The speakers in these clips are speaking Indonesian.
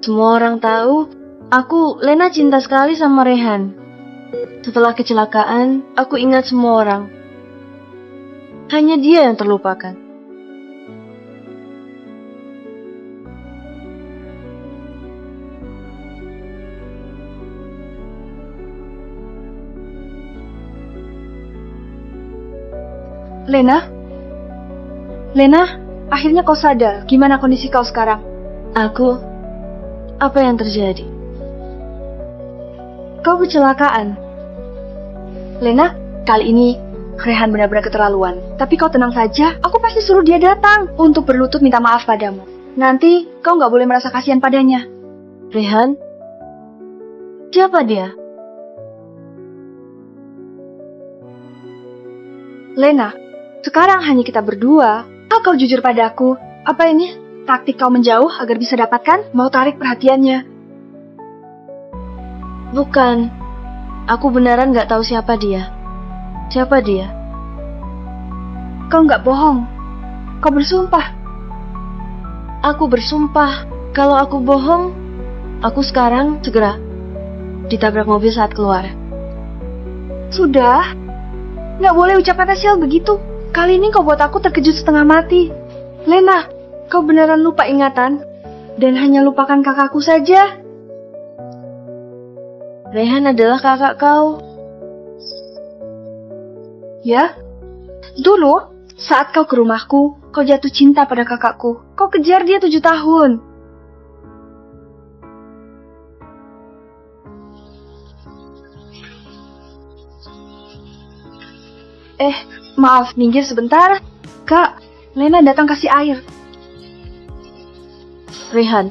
Semua orang tahu, Lena cinta sekali sama Rehan. Setelah kecelakaan, aku ingat semua orang. Hanya dia yang terlupakan. Lena, akhirnya kau sadar. Gimana kondisi kau sekarang? Apa yang terjadi? Kau kecelakaan. Lena, kali ini Rehan benar-benar keterlaluan. Tapi kau tenang saja, aku pasti suruh dia datang untuk berlutut minta maaf padamu. Nanti kau nggak boleh merasa kasihan padanya. Rehan? Siapa dia? Lena, sekarang hanya kita berdua. Kau jujur padaku. Apa ini? Taktik kau menjauh agar bisa dapatkan? Mau tarik perhatiannya? Bukan. Aku beneran gak tahu siapa dia. Siapa dia? Kau nggak bohong. Kau bersumpah. Aku bersumpah. Kalau aku bohong, aku sekarang segera ditabrak mobil saat keluar. Sudah. Nggak boleh ucap kata sial begitu. Kali ini kau buat aku terkejut setengah mati. Lena, kau beneran lupa ingatan? Dan hanya lupakan kakakku saja? Rehan adalah kakak kau. Ya? Dulu, saat kau ke rumahku, kau jatuh cinta pada kakakku. Kau kejar dia 7 tahun. Maaf, minggir sebentar. Kak, Lena datang kasih air. Rehan.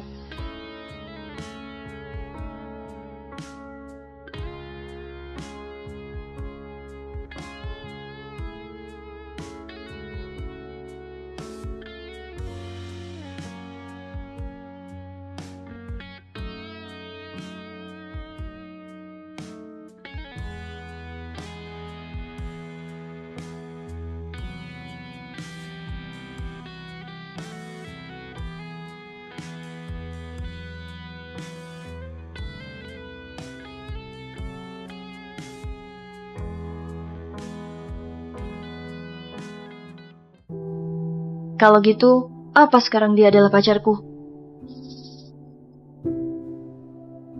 Kalau gitu, apa sekarang dia adalah pacarku?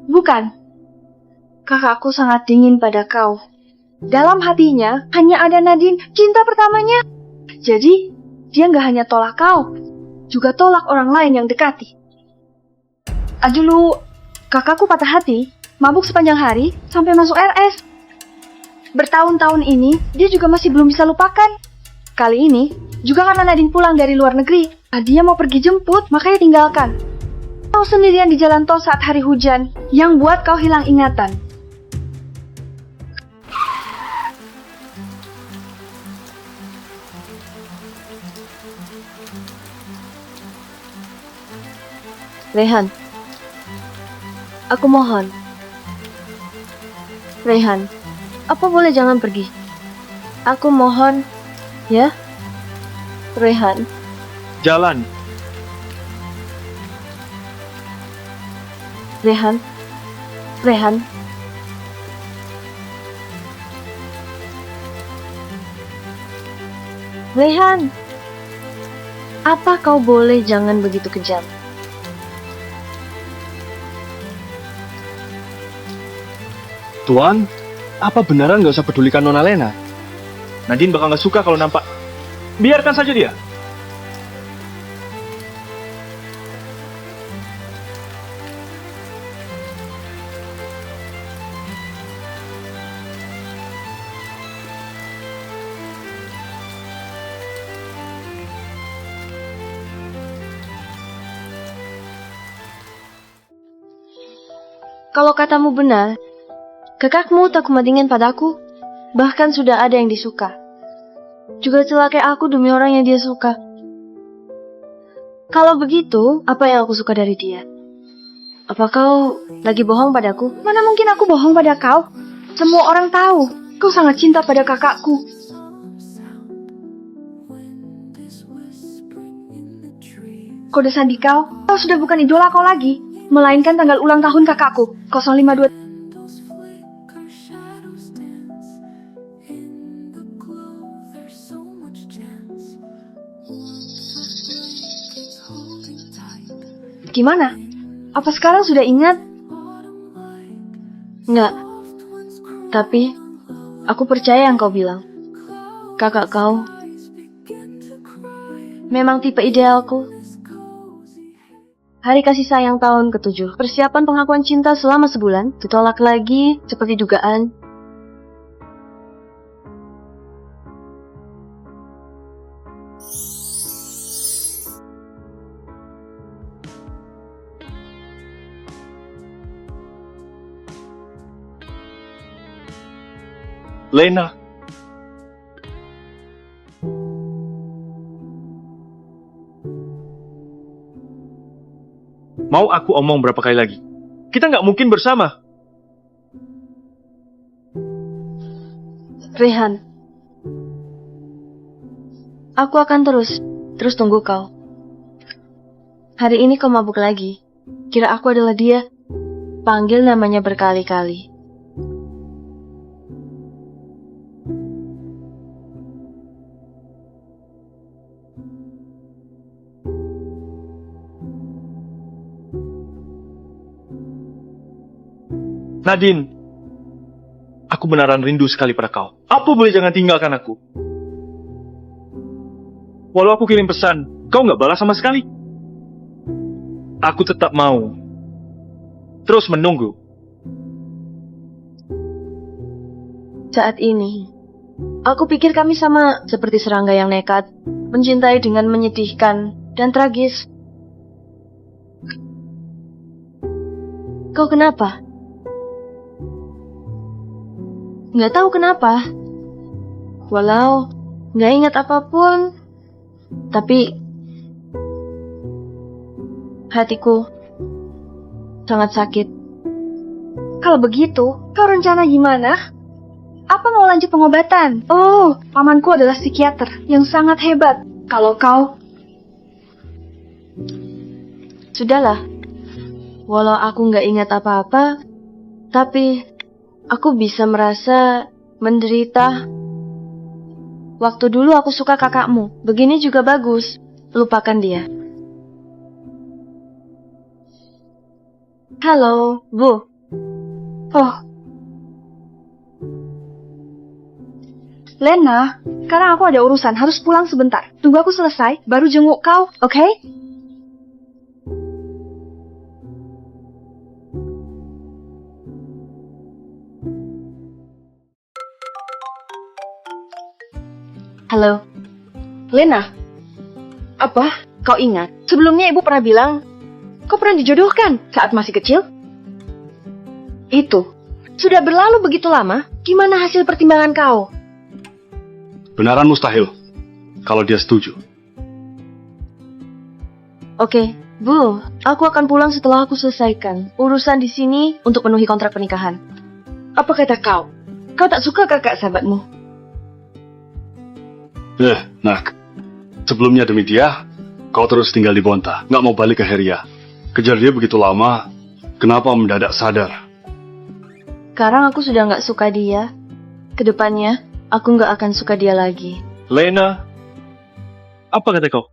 Bukan. Kakakku sangat dingin pada kau. Dalam hatinya hanya ada Nadine, cinta pertamanya. Jadi, dia nggak hanya tolak kau, juga tolak orang lain yang dekati. Dulu, kakakku patah hati, mabuk sepanjang hari, sampai masuk RS. Bertahun-tahun ini, dia juga masih belum bisa lupakan. Kali ini, juga karena Nadine pulang dari luar negeri. Dia mau pergi jemput, makanya tinggalkan. Kau sendirian di jalan tol saat hari hujan, yang buat kau hilang ingatan. Rehan. Aku mohon. Rehan, apa boleh jangan pergi? Aku mohon. Ya? Rehan. Jalan. Rehan. Rehan. Rehan. Apa kau boleh jangan begitu kejam? Tuan, apa beneran gak usah pedulikan Nona Lena? Nadine bakal gak suka kalau nampak. Biarkan saja dia. Kalau katamu benar, kakakmu tak kepentingan padaku, bahkan sudah ada yang disuka. Juga celakai aku demi orang yang dia suka. Kalau begitu, apa yang aku suka dari dia? Apa kau lagi bohong padaku? Mana mungkin aku bohong pada kau? Semua orang tahu, kau sangat cinta pada kakakku. Kode sandi kau sudah bukan idola kau lagi, melainkan tanggal ulang tahun kakakku, 052. Gimana? Apa sekarang sudah ingat? Enggak. Tapi, aku percaya yang kau bilang. Kakak kau memang tipe idealku. Hari kasih sayang tahun ke-7. Persiapan pengakuan cinta selama sebulan. Ditolak lagi, seperti dugaan. Lena. Mau aku omong berapa kali lagi? Kita nggak mungkin bersama. Rehan, aku akan terus tunggu kau. Hari ini kau mabuk lagi. Kira aku adalah dia. Panggil namanya berkali-kali. Nadine, aku beneran rindu sekali pada kau. Apa boleh jangan tinggalkan aku? Walau aku kirim pesan, kau nggak balas sama sekali. Aku tetap mau terus menunggu. Saat ini, aku pikir kami sama seperti serangga yang nekat, mencintai dengan menyedihkan dan tragis. Kau kenapa? Nggak tahu kenapa. Walau nggak ingat apapun, tapi hatiku sangat sakit. Kalau begitu, kau rencana gimana? Apa mau lanjut pengobatan? Oh, pamanku adalah psikiater yang sangat hebat. Kalau kau... Sudahlah. Walau aku nggak ingat apa-apa, tapi aku bisa merasa menderita. Waktu dulu aku suka kakakmu. Begini juga bagus. Lupakan dia. Halo, Bu. Oh. Lena, sekarang aku ada urusan, harus pulang sebentar. Tunggu aku selesai, baru jenguk kau, oke? Halo. Lena, apa? Kau ingat? Sebelumnya ibu pernah bilang, kau pernah dijodohkan saat masih kecil? Itu. Sudah berlalu begitu lama, gimana hasil pertimbangan kau? Benaran mustahil, kalau dia setuju. Oke, Bu. Aku akan pulang setelah aku selesaikan urusan di sini untuk penuhi kontrak pernikahan. Apa kata kau? Kau tak suka kakak sahabatmu? Nak. Sebelumnya demi dia, kau terus tinggal di Bonta. Nggak mau balik ke Heria. Kejar dia begitu lama, kenapa mendadak sadar? Sekarang aku sudah nggak suka dia. Kedepannya, aku nggak akan suka dia lagi. Lena, apa kata kau?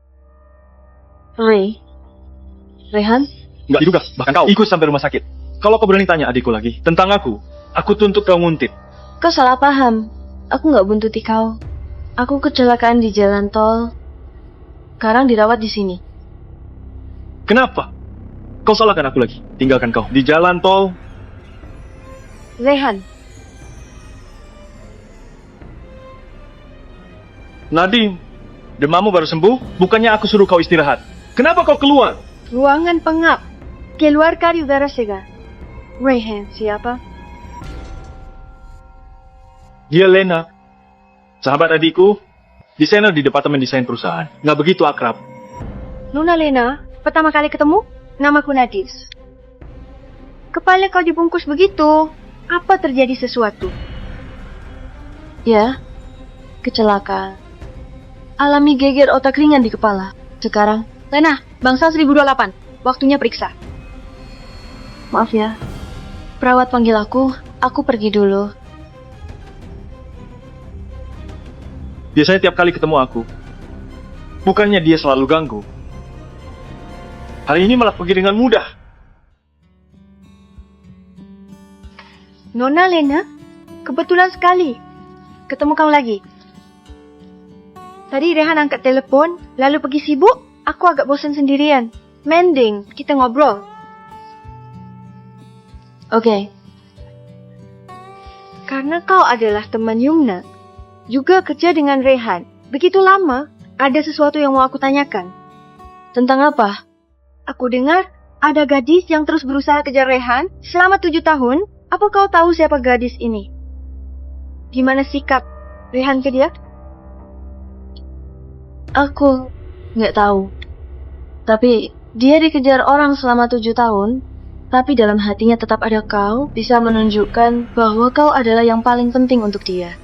Rehan? Nggak juga, bahkan kau ikut sampai rumah sakit. Kalau kau berani tanya adikku lagi tentang aku tuntut kau nguntit. Kau salah paham. Aku nggak buntuti kau. Aku kecelakaan di jalan tol. Sekarang dirawat di sini. Kenapa? Kau salahkan aku lagi. Tinggalkan kau di jalan tol. Rehan, Nadine, demammu baru sembuh. Bukannya aku suruh kau istirahat. Kenapa kau keluar? Ruangan pengap. Keluar cari udara segar. Rehan, siapa? Dia Lena, sahabat adikku, desainer di departemen desain perusahaan. Nggak begitu akrab. Nona Lena, pertama kali ketemu, namaku Nadis. Kepala kau dibungkus begitu. Apa terjadi sesuatu? ya, kecelakaan. alami geger otak ringan di kepala. Sekarang, Lena, bangsa 1028. Waktunya periksa. maaf ya. Perawat panggil aku pergi dulu. Biasanya tiap kali ketemu aku, bukannya dia selalu ganggu. Hari ini malah pergi dengan mudah. Nona Lena, kebetulan sekali ketemu kamu lagi. Tadi Rehan angkat telepon, lalu pergi sibuk. Aku agak bosan sendirian. Mending kita ngobrol. Oke. Karena kau adalah teman Yumna, juga kerja dengan Rehan. Begitu lama, ada sesuatu yang mau aku tanyakan. Tentang apa? Aku dengar ada gadis yang terus berusaha kejar Rehan selama 7 tahun. Apa kau tahu siapa gadis ini? Gimana sikap Rehan ke dia? Aku nggak tahu. Tapi dia dikejar orang selama 7 tahun. Tapi dalam hatinya tetap ada kau, bisa menunjukkan bahwa kau adalah yang paling penting untuk dia.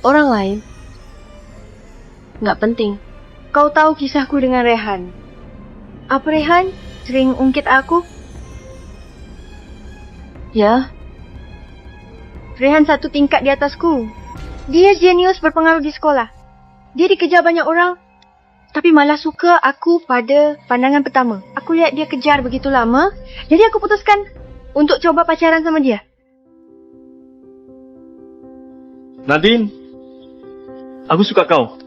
Orang lain nggak penting. Kau tahu kisahku dengan Rehan. Apa Rehan sering ungkit aku? Ya, Rehan satu tingkat di atasku. Dia jenius berpengaruh di sekolah. Dia dikejar banyak orang, tapi malah suka aku pada pandangan pertama. Aku lihat dia kejar begitu lama, jadi aku putuskan untuk coba pacaran sama dia. Nadine, aku suka kau.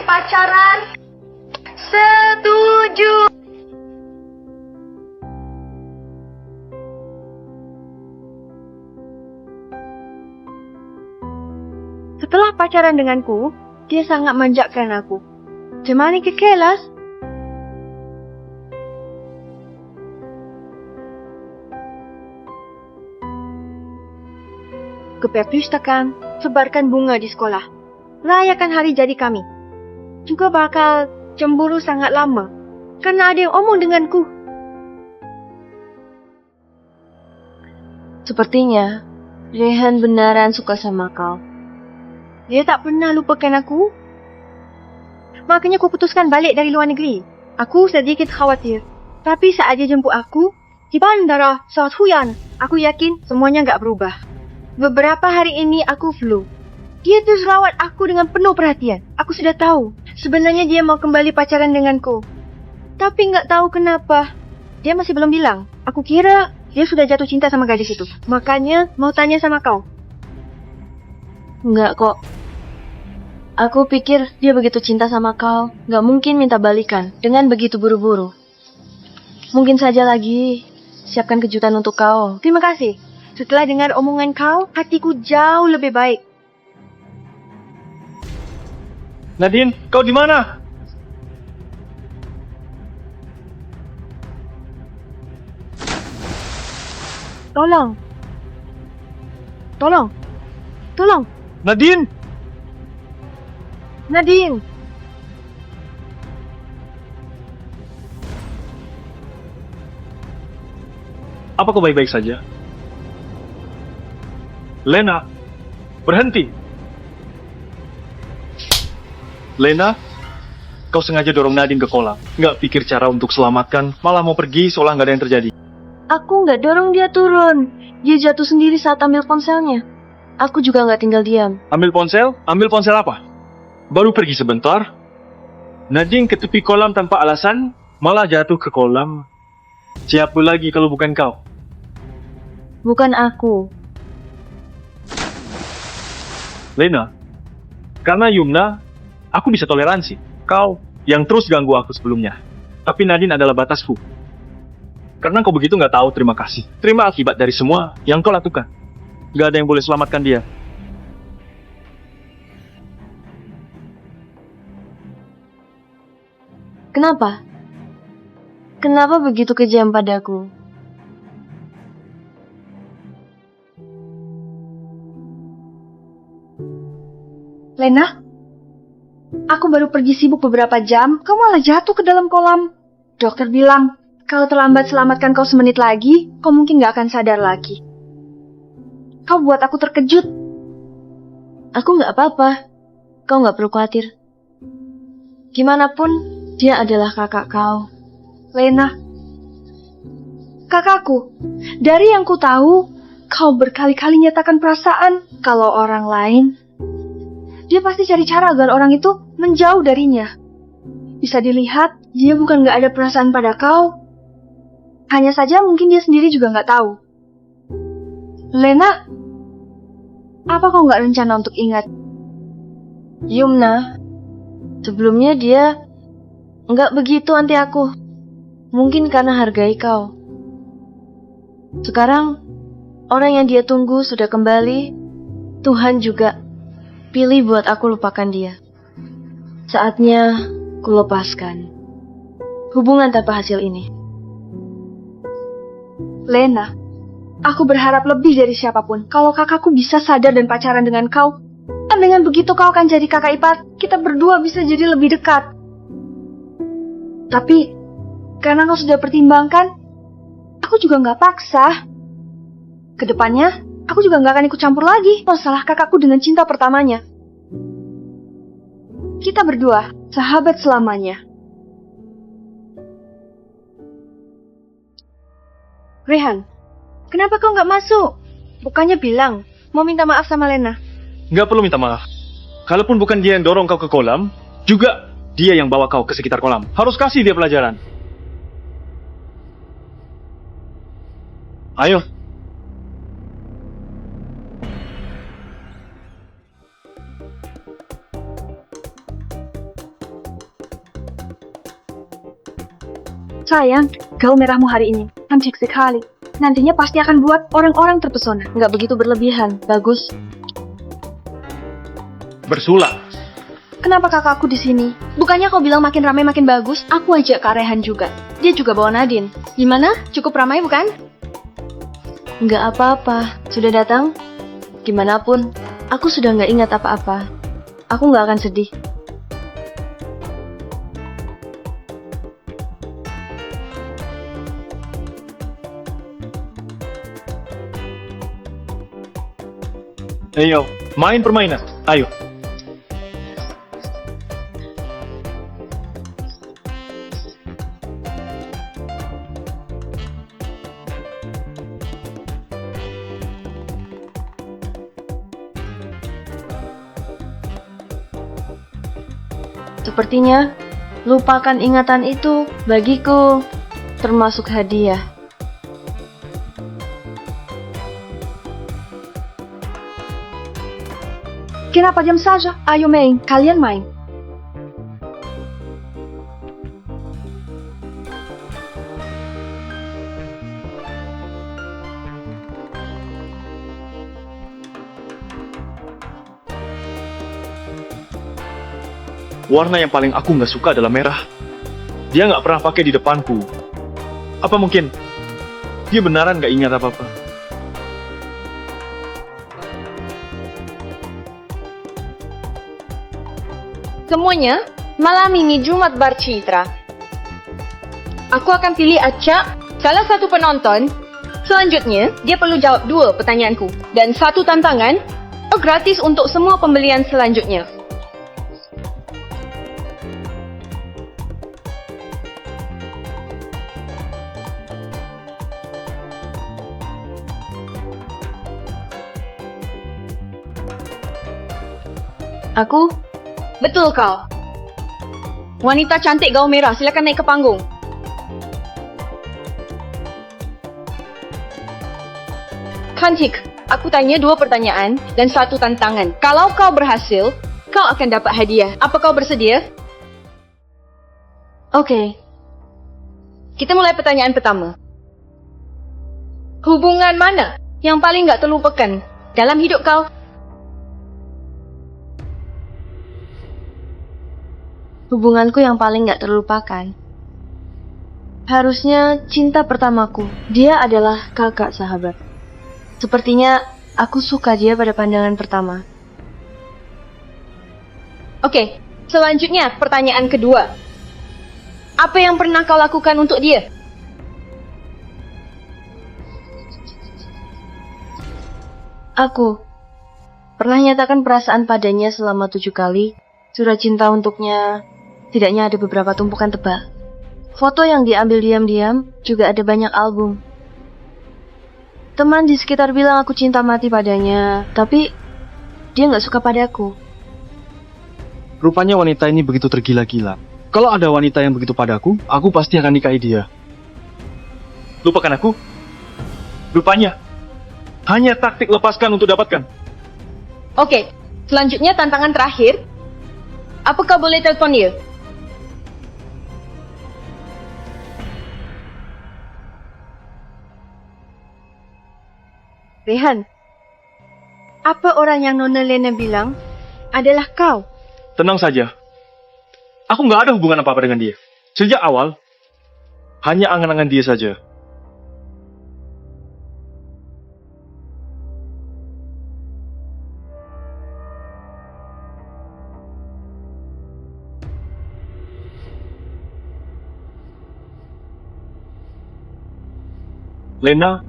Pacaran? Setuju. Setelah pacaran denganku, dia sangat manjakan aku. Temani ke kelas. Ke perpustakaan, sebarkan bunga di sekolah. Rayakan hari jadi kami. Juga bakal cemburu sangat lama, karena ada yang omong denganku. sepertinya Rehan beneran suka sama kau. Dia tak pernah lupakan aku. Makanya aku putuskan balik dari luar negeri. Aku sedikit khawatir. Tapi saat dia jemput aku di bandara saat hujan, aku yakin semuanya nggak berubah. Beberapa hari ini aku flu. Dia terus rawat aku dengan penuh perhatian. Aku sudah tahu. Sebenarnya dia mau kembali pacaran denganku. Tapi nggak tahu kenapa. Dia masih belum bilang. Aku kira dia sudah jatuh cinta sama gadis itu. Makanya mau tanya sama kau. Enggak kok. Aku pikir dia begitu cinta sama kau, nggak mungkin minta balikan dengan begitu buru-buru. Mungkin saja lagi siapkan kejutan untuk kau. Terima kasih. Setelah dengar omongan kau, hatiku jauh lebih baik. Nadine, kau di mana? Tolong. Tolong. Tolong. Nadine! Nadine. Apa kau baik-baik saja? Lena, berhenti. Lena, kau sengaja dorong Nadine ke kolam. Nggak pikir cara untuk selamatkan, malah mau pergi seolah nggak ada yang terjadi. Aku nggak dorong dia turun. Dia jatuh sendiri saat ambil ponselnya. Aku juga nggak tinggal diam. Ambil ponsel? Ambil ponsel apa? Baru pergi sebentar. Nadine ke tepi kolam tanpa alasan, malah jatuh ke kolam. Siapa lagi kalau bukan kau? Bukan aku. Lena, karena Yumna, aku bisa toleransi. Kau yang terus ganggu aku sebelumnya. Tapi Nadine adalah batasku. Karena kau begitu nggak tahu terima kasih. Terima akibat dari semua yang kau lakukan. Nggak ada yang boleh selamatkan dia. Kenapa? Kenapa begitu kejam padaku? Lena, aku baru pergi sibuk beberapa jam, kau malah jatuh ke dalam kolam. Dokter bilang, kalau terlambat selamatkan kau semenit lagi, kau mungkin gak akan sadar lagi. Kau buat aku terkejut. Aku nggak apa-apa. Kau nggak perlu khawatir. Gimana pun, dia adalah kakak kau. Lena, kakakku, dari yang ku tahu, kau berkali-kali nyatakan perasaan kalau orang lain. Dia pasti cari cara agar orang itu menjauh darinya. Bisa dilihat, dia bukan gak ada perasaan pada kau. Hanya saja mungkin dia sendiri juga gak tahu. Lena, apa kau gak rencana untuk ingat? Yumna, sebelumnya dia nggak begitu anti aku. Mungkin karena hargai kau. Sekarang, orang yang dia tunggu sudah kembali. Tuhan juga pilih buat aku lupakan dia. Saatnya ku lepaskan hubungan tanpa hasil ini. Lena, aku berharap lebih dari siapapun kalau kakakku bisa sadar dan pacaran dengan kau. Dan dengan begitu kau akan jadi kakak ipar, kita berdua bisa jadi lebih dekat. Tapi, karena kau sudah pertimbangkan, aku juga gak paksa. Kedepannya, aku juga gak akan ikut campur lagi masalah kakakku dengan cinta pertamanya. Kita berdua, sahabat selamanya. Rehan, kenapa kau gak masuk? Bukannya bilang, mau minta maaf sama Lena. Nggak perlu minta maaf. Kalaupun bukan dia yang dorong kau ke kolam, juga dia yang bawa kau ke sekitar kolam. Harus kasih dia pelajaran. Ayo. Sayang, gaun merahmu hari ini cantik sekali. Nantinya pasti akan buat orang-orang terpesona. Nggak begitu berlebihan, bagus. Bersulak. Kenapa kakakku di sini? Bukannya kau bilang makin ramai makin bagus? Aku ajak Kak Rehan juga. Dia juga bawa Nadine. Gimana? Cukup ramai bukan? Nggak apa-apa, sudah datang? Gimana pun, aku sudah nggak ingat apa-apa. Aku nggak akan sedih. Ayo, main permainan. Ayo. Sepertinya, lupakan ingatan itu bagiku termasuk hadiah. Kenapa diam saja? Ayo main, kalian main. Warna yang paling aku nggak suka adalah merah. Dia nggak pernah pakai di depanku. Apa mungkin dia beneran nggak ingat apa-apa? Semuanya, malam ini Jumat Barcitra. Aku akan pilih acak salah satu penonton. Selanjutnya, dia perlu jawab 2 pertanyaanku. Dan 1 tantangan, gratis untuk semua pembelian selanjutnya. Aku, Betul kau. Wanita cantik gaun merah, silakan naik ke panggung. Cantik, aku tanya 2 pertanyaan dan 1 tantangan. Kalau kau berhasil, kau akan dapat hadiah. Apa kau bersedia? oke. Kita mulai pertanyaan pertama. Hubungan mana yang paling gak terlupakan dalam hidup kau? Hubunganku yang paling gak terlupakan. Harusnya cinta pertamaku. Dia adalah kakak sahabat. Sepertinya aku suka dia pada pandangan pertama. Oke, selanjutnya pertanyaan kedua. Apa yang pernah kau lakukan untuk dia? Aku pernah nyatakan perasaan padanya selama 7 kali. Surat cinta untuknya Setidaknya ada beberapa tumpukan tebal. Foto yang diambil diam-diam, juga ada banyak album. Teman di sekitar bilang aku cinta mati padanya, tapi dia nggak suka padaku. Rupanya wanita ini begitu tergila-gila. Kalau ada wanita yang begitu padaku, aku pasti akan nikahi dia. Lupakan aku? Rupanya hanya taktik lepaskan untuk dapatkan. Oke, selanjutnya tantangan terakhir. Apa kau boleh telepon dia? Rehan, apa orang yang Nona Lena bilang adalah kau? Tenang saja. Aku nggak ada hubungan apa-apa dengan dia. Sejak awal, hanya angan-angan dia saja. Lena,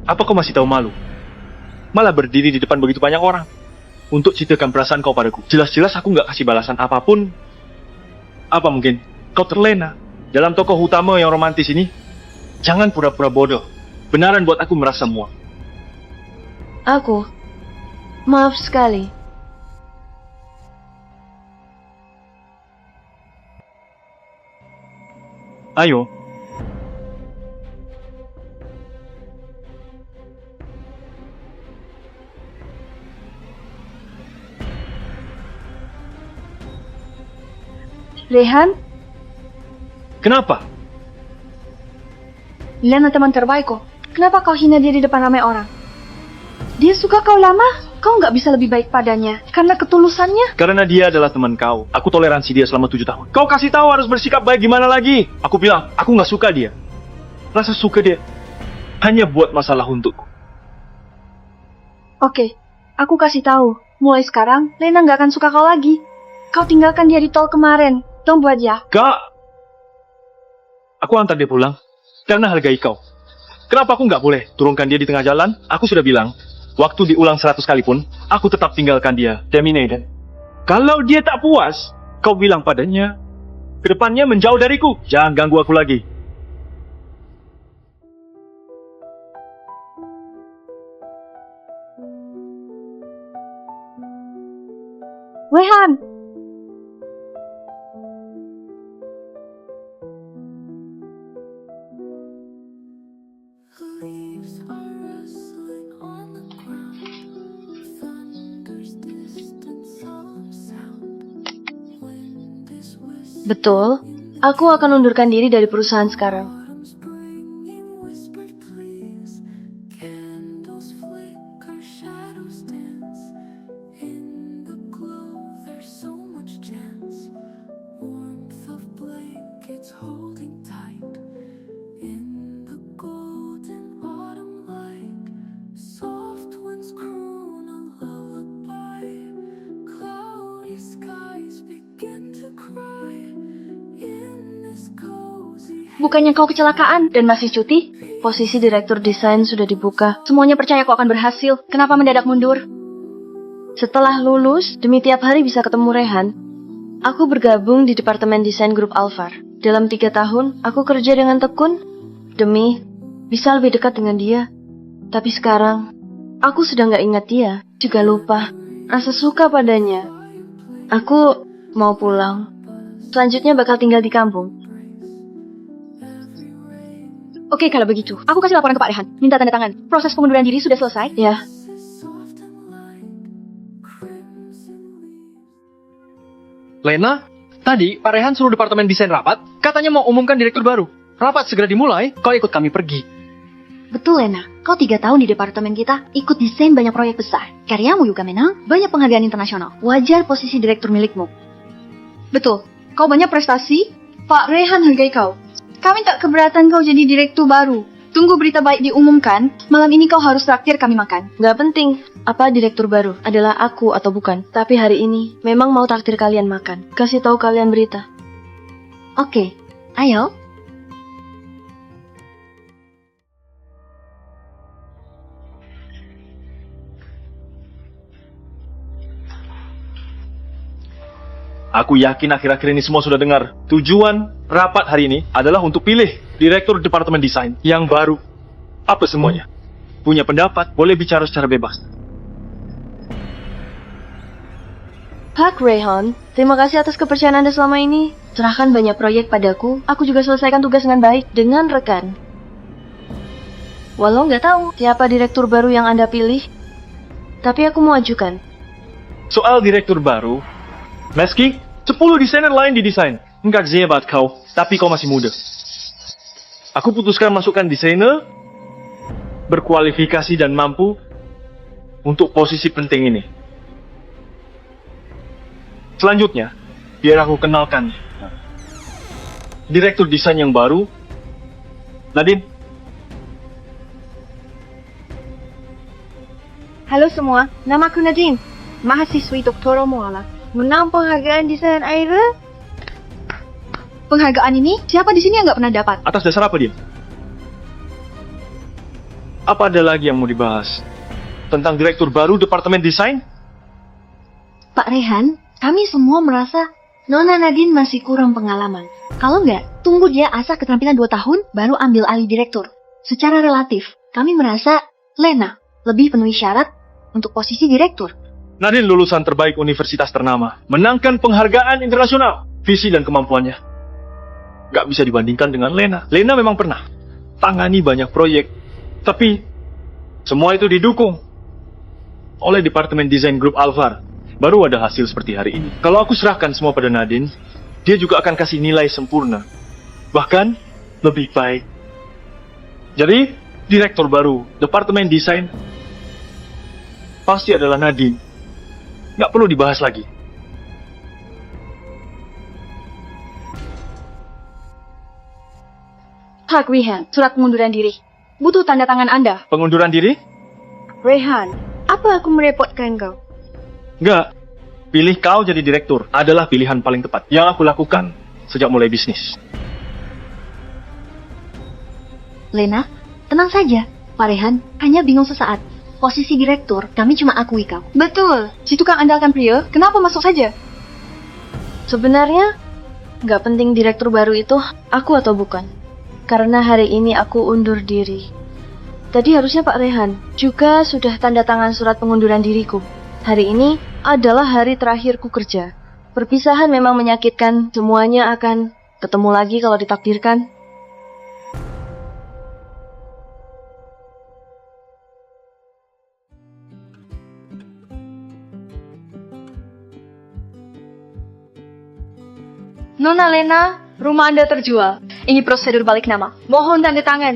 apa kau masih tahu malu? Malah berdiri di depan begitu banyak orang untuk ceritakan perasaan kau padaku. Jelas-jelas aku nggak kasih balasan apapun. Apa mungkin kau terlena dalam tokoh utama yang romantis ini? Jangan pura-pura bodoh. Benaran buat aku merasa muak. Aku, maaf sekali. Ayo. Rehan, Kenapa? Lena teman terbaikku. Kenapa kau hina dia di depan ramai orang? Dia suka kau lama, kau nggak bisa lebih baik padanya karena ketulusannya. Karena dia adalah teman kau. Aku toleransi dia selama 7 tahun. Kau kasih tahu harus bersikap baik gimana lagi? Aku bilang, aku nggak suka dia. Rasa suka dia hanya buat masalah untukku. Oke, aku kasih tahu. Mulai sekarang, Lena nggak akan suka kau lagi. Kau tinggalkan dia di tol kemarin. Don't buat ya. Kak! Aku antar dia pulang karena hargai kau. Kenapa aku nggak boleh turunkan dia di tengah jalan? Aku sudah bilang, waktu diulang 100 kali pun, aku tetap tinggalkan dia. Terminated. Kalau dia tak puas, kau bilang padanya, kedepannya menjauh dariku. Jangan ganggu aku lagi. Rehan, Leaves are rustling on the ground. Thunder's distant sound. Wind is whistling. Betul, aku akan undurkan diri dari perusahaan sekarang. Autumn's bringing whispered pleas. Candles flicker, shadows dance. In the glow, there's so much chance. Warmth of blankets holding tight. In the golden autumn light, soft winds croon a lullaby. Cloudy skies begin to cry. In this cozy bukannya kau kecelakaan dan masih cuti? Posisi direktur desain sudah dibuka. Semuanya percaya kau akan berhasil. Kenapa mendadak mundur? Setelah lulus, demi tiap hari bisa ketemu Rehan, aku bergabung di Departemen Desain Grup Alvar. Dalam 3 tahun, aku kerja dengan tekun demi bisa lebih dekat dengan dia. Tapi sekarang, aku sudah nggak ingat dia, juga lupa rasa suka padanya. Aku mau pulang. Selanjutnya bakal tinggal di kampung. Oke, kalau begitu, aku kasih laporan ke Pak Rehan. Minta tanda tangan. Proses pengunduran diri sudah selesai. Ya, soft and light, crimson leaves. Lena, tadi Pak Rehan suruh departemen desain rapat, katanya mau umumkan direktur baru. Rapat segera dimulai, kau ikut kami pergi. Betul, Lena. Kau 3 tahun di departemen kita, ikut desain banyak proyek besar. Karyamu juga menang, banyak penghargaan internasional. Wajar posisi direktur milikmu. Betul. Kau banyak prestasi. Pak Rehan hargai kau. Kami tak keberatan kau jadi direktur baru. Tunggu berita baik diumumkan. Malam ini kau harus traktir kami makan. nggak penting apa direktur baru adalah aku atau bukan. Tapi hari ini memang mau traktir kalian makan. Kasih tahu kalian berita. Oke, ayo. Aku yakin akhir-akhir ini semua sudah dengar. Tujuan rapat hari ini adalah untuk pilih Direktur Departemen Desain yang baru. Apa semuanya? Punya pendapat, boleh bicara secara bebas. Pak Rehan, terima kasih atas kepercayaan Anda selama ini. Serahkan banyak proyek padaku, aku juga selesaikan tugas dengan baik dengan rekan. Walau nggak tahu siapa direktur baru yang Anda pilih, tapi aku mau ajukan. Soal direktur baru, meski 10 desainer lain didesain, enggak hebat kau, tapi kau masih muda. Aku putuskan masukkan desainer berkualifikasi dan mampu untuk posisi penting ini. Selanjutnya, biar aku kenalkan direktur desain yang baru, Nadine. Halo semua, namaku Nadine, mahasiswi Dr. Muala, menang penghargaan desain air. Penghargaan ini siapa di sini yang nggak pernah dapat? Atas dasar apa dia? Apa ada lagi yang mau dibahas? Tentang direktur baru Departemen Desain? Pak Rehan, kami semua merasa Nona Nadine masih kurang pengalaman. Kalau nggak, tunggu dia asah keterampilan 2 tahun, baru ambil alih direktur. Secara relatif, kami merasa Lena lebih penuhi syarat untuk posisi direktur. Nadine lulusan terbaik universitas ternama, menangkan penghargaan internasional. Visi dan kemampuannya gak bisa dibandingkan dengan Lena. Lena memang pernah tangani banyak proyek, tapi semua itu didukung oleh Departemen Desain Grup Alvar. Baru ada hasil seperti hari ini. Kalau aku serahkan semua pada Nadine, dia juga akan kasih nilai sempurna. Bahkan lebih baik. Jadi, direktur baru Departemen Desain pasti adalah Nadine. Nggak perlu dibahas lagi. Pak Rehan, surat pengunduran diri. Butuh tanda tangan Anda. Pengunduran diri? Rehan, apa aku merepotkan kau? Nggak. Pilih kau jadi direktur adalah pilihan paling tepat yang aku lakukan sejak mulai bisnis. Lena, tenang saja. Pak Rehan hanya bingung sesaat. Posisi direktur, kami cuma akui kau. Betul, si tukang andalkan pria, kenapa masuk saja? Sebenarnya, nggak penting direktur baru itu aku atau bukan. Karena hari ini aku undur diri. Tadi harusnya Pak Rehan juga sudah tanda tangan surat pengunduran diriku. Hari ini adalah hari terakhirku kerja. Perpisahan memang menyakitkan, semuanya akan ketemu lagi kalau ditakdirkan. Nona Lena, rumah Anda terjual. Ini prosedur balik nama. Mohon tanda tangan.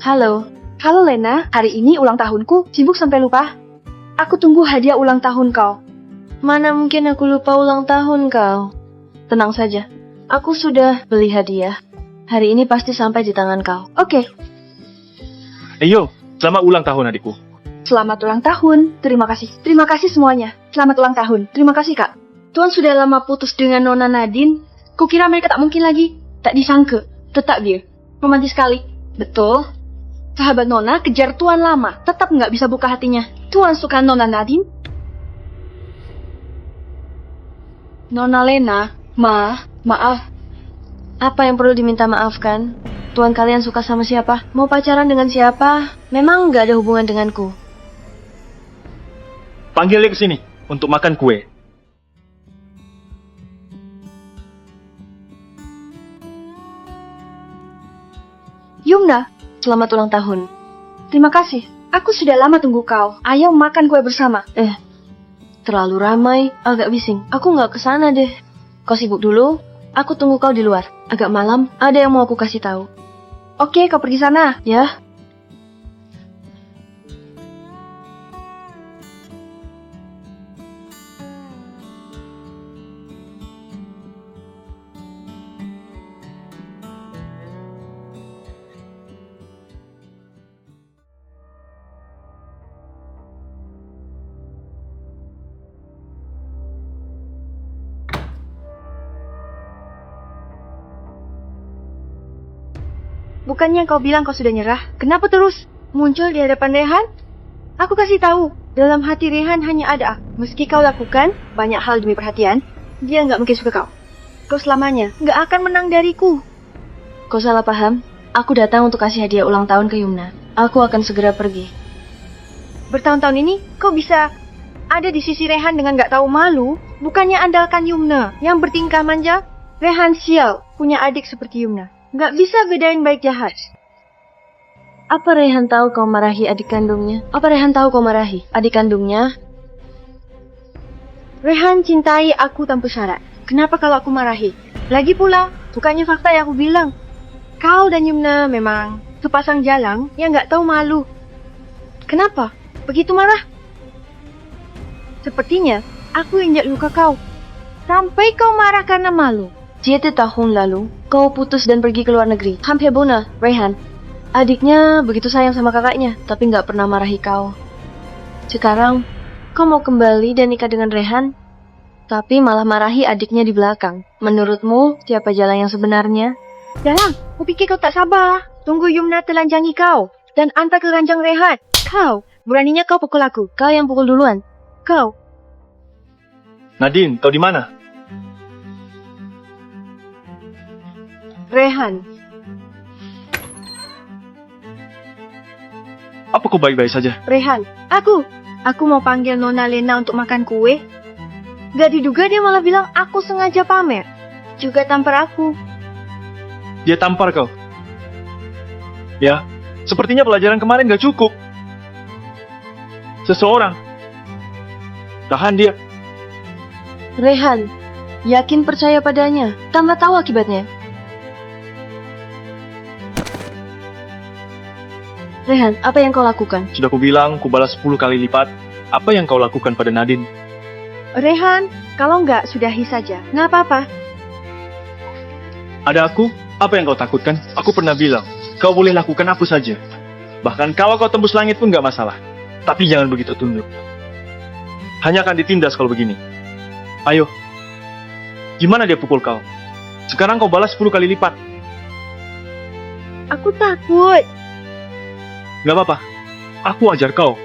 Halo, Halo Lena, hari ini ulang tahunku, sibuk sampai lupa. Aku tunggu hadiah ulang tahun kau. mana mungkin aku lupa ulang tahun kau? Tenang saja, aku sudah beli hadiah. Hari ini pasti sampai di tangan kau. Oke, Yo, selamat ulang tahun adikku. selamat ulang tahun. Terima kasih. Terima kasih semuanya. Selamat ulang tahun. Terima kasih kak. Tuan sudah lama putus dengan Nona Nadine. Kukira mereka tak mungkin lagi. Tak disangka. Tetap dia. Romantis sekali. Betul. Sahabat Nona kejar Tuan lama. Tetap nggak bisa buka hatinya. Tuan suka Nona Nadine? Nona Lena. Maaf. Apa yang perlu diminta maafkan? Tuan kalian suka sama siapa? Mau pacaran dengan siapa? Memang nggak ada hubungan denganku. Panggil dia ke sini untuk makan kue. Yumna, Selamat ulang tahun. terima kasih. Aku sudah lama tunggu kau. Ayo makan kue bersama. Terlalu ramai, agak bising. Aku nggak kesana deh. Kau sibuk dulu, aku tunggu kau di luar. Agak malam, ada yang mau aku kasih tahu. Oke, kau pergi sana. Ya? Bukannya kau bilang kau sudah nyerah? Kenapa terus muncul di hadapan Rehan? Aku kasih tahu, dalam hati Rehan hanya ada aku. Meski kau lakukan banyak hal demi perhatian, dia nggak mungkin suka kau. Kau selamanya nggak akan menang dariku. Kau salah paham. Aku datang untuk kasih hadiah ulang tahun ke Yumna. Aku akan segera pergi. Bertahun-tahun ini kau bisa ada di sisi Rehan dengan nggak tahu malu. Bukannya andalkan Yumna yang bertingkah manja. Rehan sial punya adik seperti Yumna. Nggak bisa bedain baik jahat. Apa Rehan tahu kau marahi adik kandungnya? Apa Rehan tahu kau marahi adik kandungnya? Rehan cintai aku tanpa syarat. Kenapa kalau aku marahi? Lagi pula, bukannya fakta yang aku bilang. Kau dan Yumna memang sepasang jalang yang nggak tahu malu. Kenapa? Begitu marah? Sepertinya aku injak luka kau. Sampai kau marah karena malu. 7 tahun lalu, kau putus dan pergi ke luar negeri. Hampir bunuh, Rehan. Adiknya begitu sayang sama kakaknya, tapi nggak pernah marahi kau. Sekarang, kau mau kembali dan nikah dengan Rehan, tapi malah marahi adiknya di belakang. Menurutmu, siapa jalan yang sebenarnya? Jalang, aku pikir kau tak sabar. Tunggu Yumna telanjangi kau dan antar ke ranjang Rehan. Kau, beraninya kau pukul aku. Kau yang pukul duluan. Kau, Nadine, kau di mana? Rehan. Apa kau baik-baik saja? Rehan, aku mau panggil Nona Lena untuk makan kue. Gak diduga dia malah bilang aku sengaja pamer. Juga tampar aku. Dia tampar kau. Ya, sepertinya pelajaran kemarin gak cukup. Seseorang. Tahan dia. Rehan, yakin percaya padanya, tanpa tahu akibatnya. Rehan, apa yang kau lakukan? Sudah kubilang, kubalas 10 kali lipat. Apa yang kau lakukan pada Nadine? Rehan, kalau nggak sudahi saja. Nggak apa-apa. Ada aku? Apa yang kau takutkan? Aku pernah bilang, kau boleh lakukan apa saja. Bahkan kalau kau tembus langit pun gak masalah. Tapi jangan begitu tunduk. Hanya akan ditindas kalau begini. Ayo. Gimana dia pukul kau? Sekarang kau balas 10 kali lipat. Aku takut. Gak apa-apa. Aku ajar kau.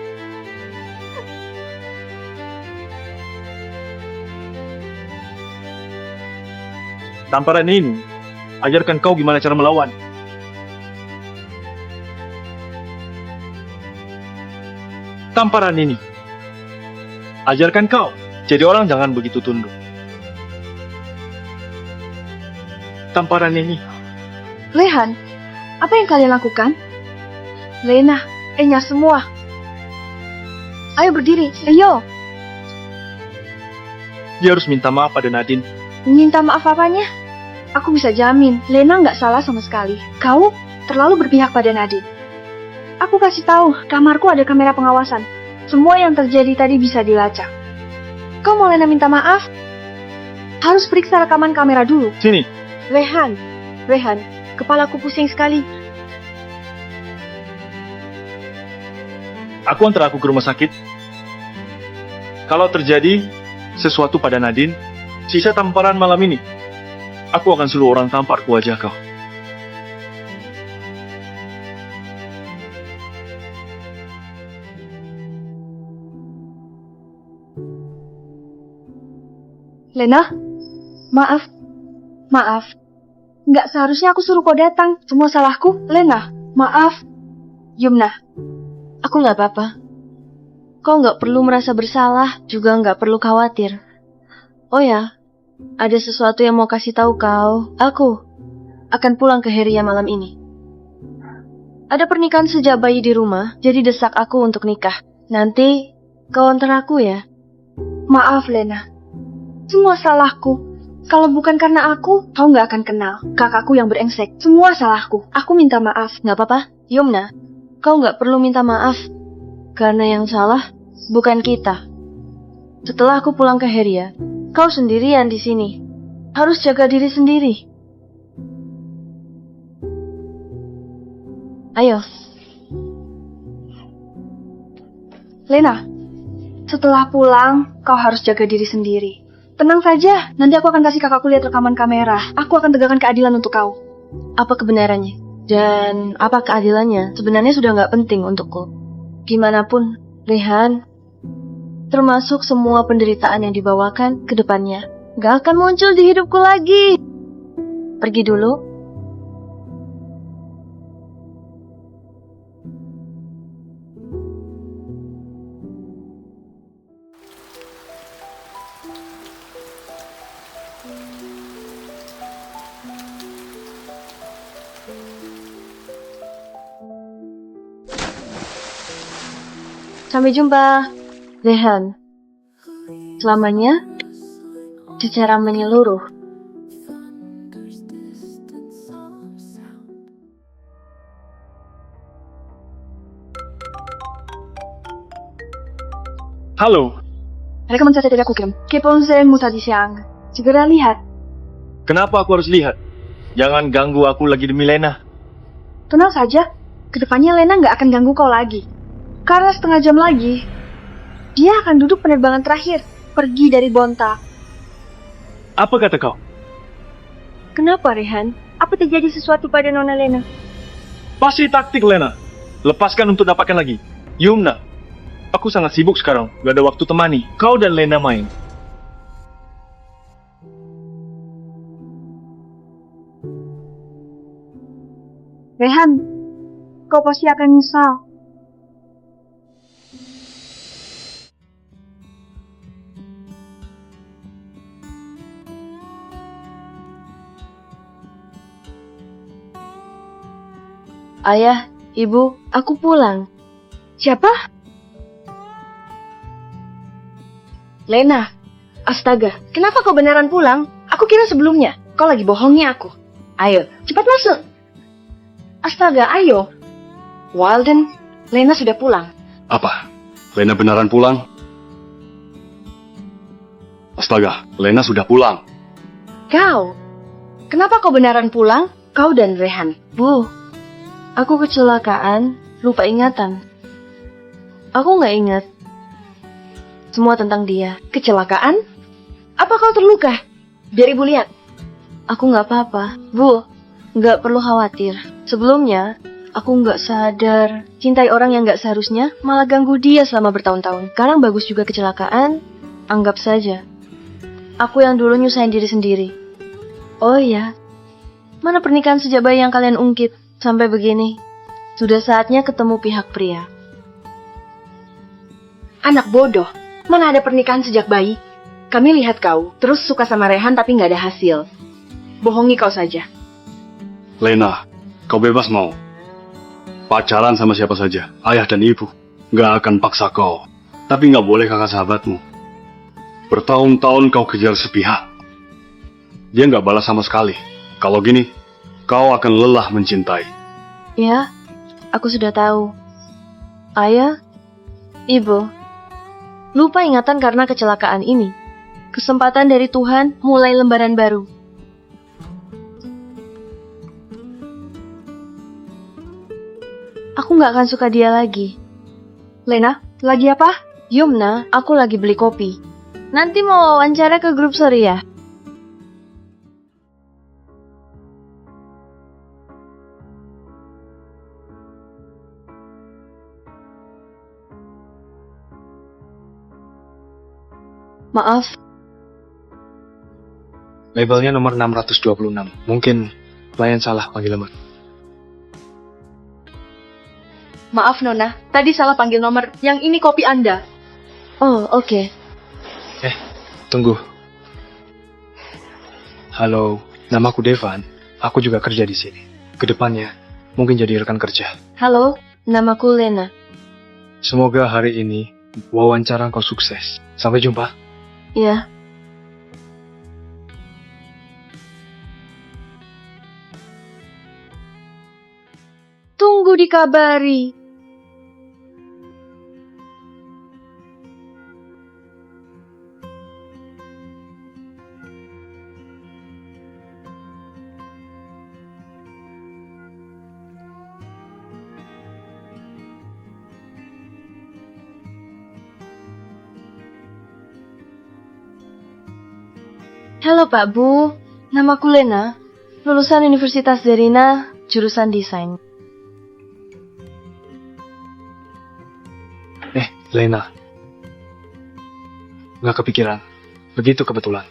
Tamparan ini ajarkan kau gimana cara melawan. Tamparan ini ajarkan kau jadi orang jangan begitu tunduk. Tamparan ini Rehan, apa yang kalian lakukan? Lena, Enya semua. Ayo berdiri, ayo. dia harus minta maaf pada Nadine. Minta maaf apanya? Aku bisa jamin, Lena nggak salah sama sekali. Kau terlalu berpihak pada Nadine. Aku kasih tahu, kamarku ada kamera pengawasan. Semua yang terjadi tadi bisa dilacak. Kau mau Lena minta maaf? Harus periksa rekaman kamera dulu. Sini, Rehan, kepalaku pusing sekali. aku antar aku ke rumah sakit. Kalau terjadi sesuatu pada Nadine, sisa tamparan malam ini, aku akan suruh orang tampar ke wajah kau. Lena, maaf. Nggak seharusnya aku suruh kau datang. Semua salahku. Lena, maaf. Yumna, aku nggak apa-apa. Kau nggak perlu merasa bersalah, juga nggak perlu khawatir. Oh ya, ada sesuatu yang mau kasih tahu kau. Aku akan pulang ke Heria malam ini. Ada pernikahan sejak bayi di rumah, jadi desak aku untuk nikah. Nanti kau antar aku ya. Maaf, Lena. Semua salahku. Kalau bukan karena aku, kau nggak akan kenal kakakku yang berengsek. Semua salahku. Aku minta maaf. Nggak apa-apa, Yumna. Kau nggak perlu minta maaf. Karena yang salah bukan kita. Setelah aku pulang ke Heria, kau sendirian di sini. Harus jaga diri sendiri. Ayo. Lena, setelah pulang, kau harus jaga diri sendiri. Tenang saja, nanti aku akan kasih kakakku lihat rekaman kamera. Aku akan tegakkan keadilan untuk kau. Apa kebenarannya? Dan apa keadilannya sebenarnya sudah nggak penting untukku. Gimana pun, Rehan, termasuk semua penderitaan yang dibawakan ke depannya, nggak akan muncul di hidupku lagi. Pergi dulu. Sampai jumpa, Rehan. Selamanya, secara menyeluruh. Thunder's distant sound. Halo, Rekomen saja tidak kukirim. Keponsenmu tadi siang. Segera lihat. kenapa aku harus lihat? Jangan ganggu aku lagi demi Lena. Tenang saja. Kedepannya Lena nggak akan ganggu kau lagi. Karena setengah jam lagi, dia akan duduk penerbangan terakhir. Pergi dari Bonta. Apa kata kau? Kenapa, Rehan? Apa terjadi sesuatu pada Nona Lena? Pasti taktik Lena. Lepaskan untuk dapatkan lagi. Yumna, aku sangat sibuk sekarang. Gak ada waktu temani kau dan Lena main. Rehan, kau pasti akan nyesal. Ayah, ibu, aku pulang. Siapa? Lena, astaga, kenapa kau beneran pulang? Aku kira sebelumnya kau lagi bohongi aku. Ayo, cepat masuk. Astaga, ayo. Walden, Lena sudah pulang. Apa? Lena beneran pulang? Astaga, Lena sudah pulang. Kau, kenapa kau beneran pulang? Kau dan Rehan. Bu, aku kecelakaan, lupa ingatan. Aku nggak ingat. Semua tentang dia. Kecelakaan? Apa kau terluka? Biar ibu lihat. Aku nggak apa-apa. Bu, nggak perlu khawatir. Sebelumnya, aku nggak sadar. Cintai orang yang nggak seharusnya, malah ganggu dia selama bertahun-tahun. Sekarang bagus juga kecelakaan. Anggap saja. Aku yang dulu nyusahin diri sendiri. Oh iya, mana pernikahan sejak bayi yang kalian ungkit? Sampai begini, sudah saatnya ketemu pihak pria. Anak bodoh, mana ada pernikahan sejak bayi? Kami lihat kau, terus suka sama Rehan tapi nggak ada hasil. Bohongi kau saja. Lena, kau bebas mau. Pacaran sama siapa saja, ayah dan ibu. Nggak akan paksa kau. Tapi nggak boleh kakak sahabatmu. Bertahun-tahun kau kejar sepihak. Dia nggak balas sama sekali. Kalau gini, kau akan lelah mencintai. Ya, aku sudah tahu. Ayah, ibu, lupa ingatan karena kecelakaan ini. Kesempatan dari Tuhan mulai lembaran baru. Aku nggak akan suka dia lagi. Lena, lagi apa? Yumna, aku lagi beli kopi. Nanti mau wawancara ke grup sorry ya? Maaf, Labelnya nomor 626. Mungkin klien salah panggil nomor. Maaf Nona, tadi salah panggil nomor. Yang ini kopi Anda. oh oke. Tunggu. Halo, namaku Devan. Aku juga kerja di sini. Kedepannya, mungkin jadi rekan kerja. Halo, namaku Lena. Semoga hari ini wawancara kau sukses. Sampai jumpa. Ya. Tunggu dikabari. Halo Pak Bu, namaku Lena, lulusan Universitas Zarina, jurusan desain. Lena. Nggak kepikiran. Begitu kebetulan.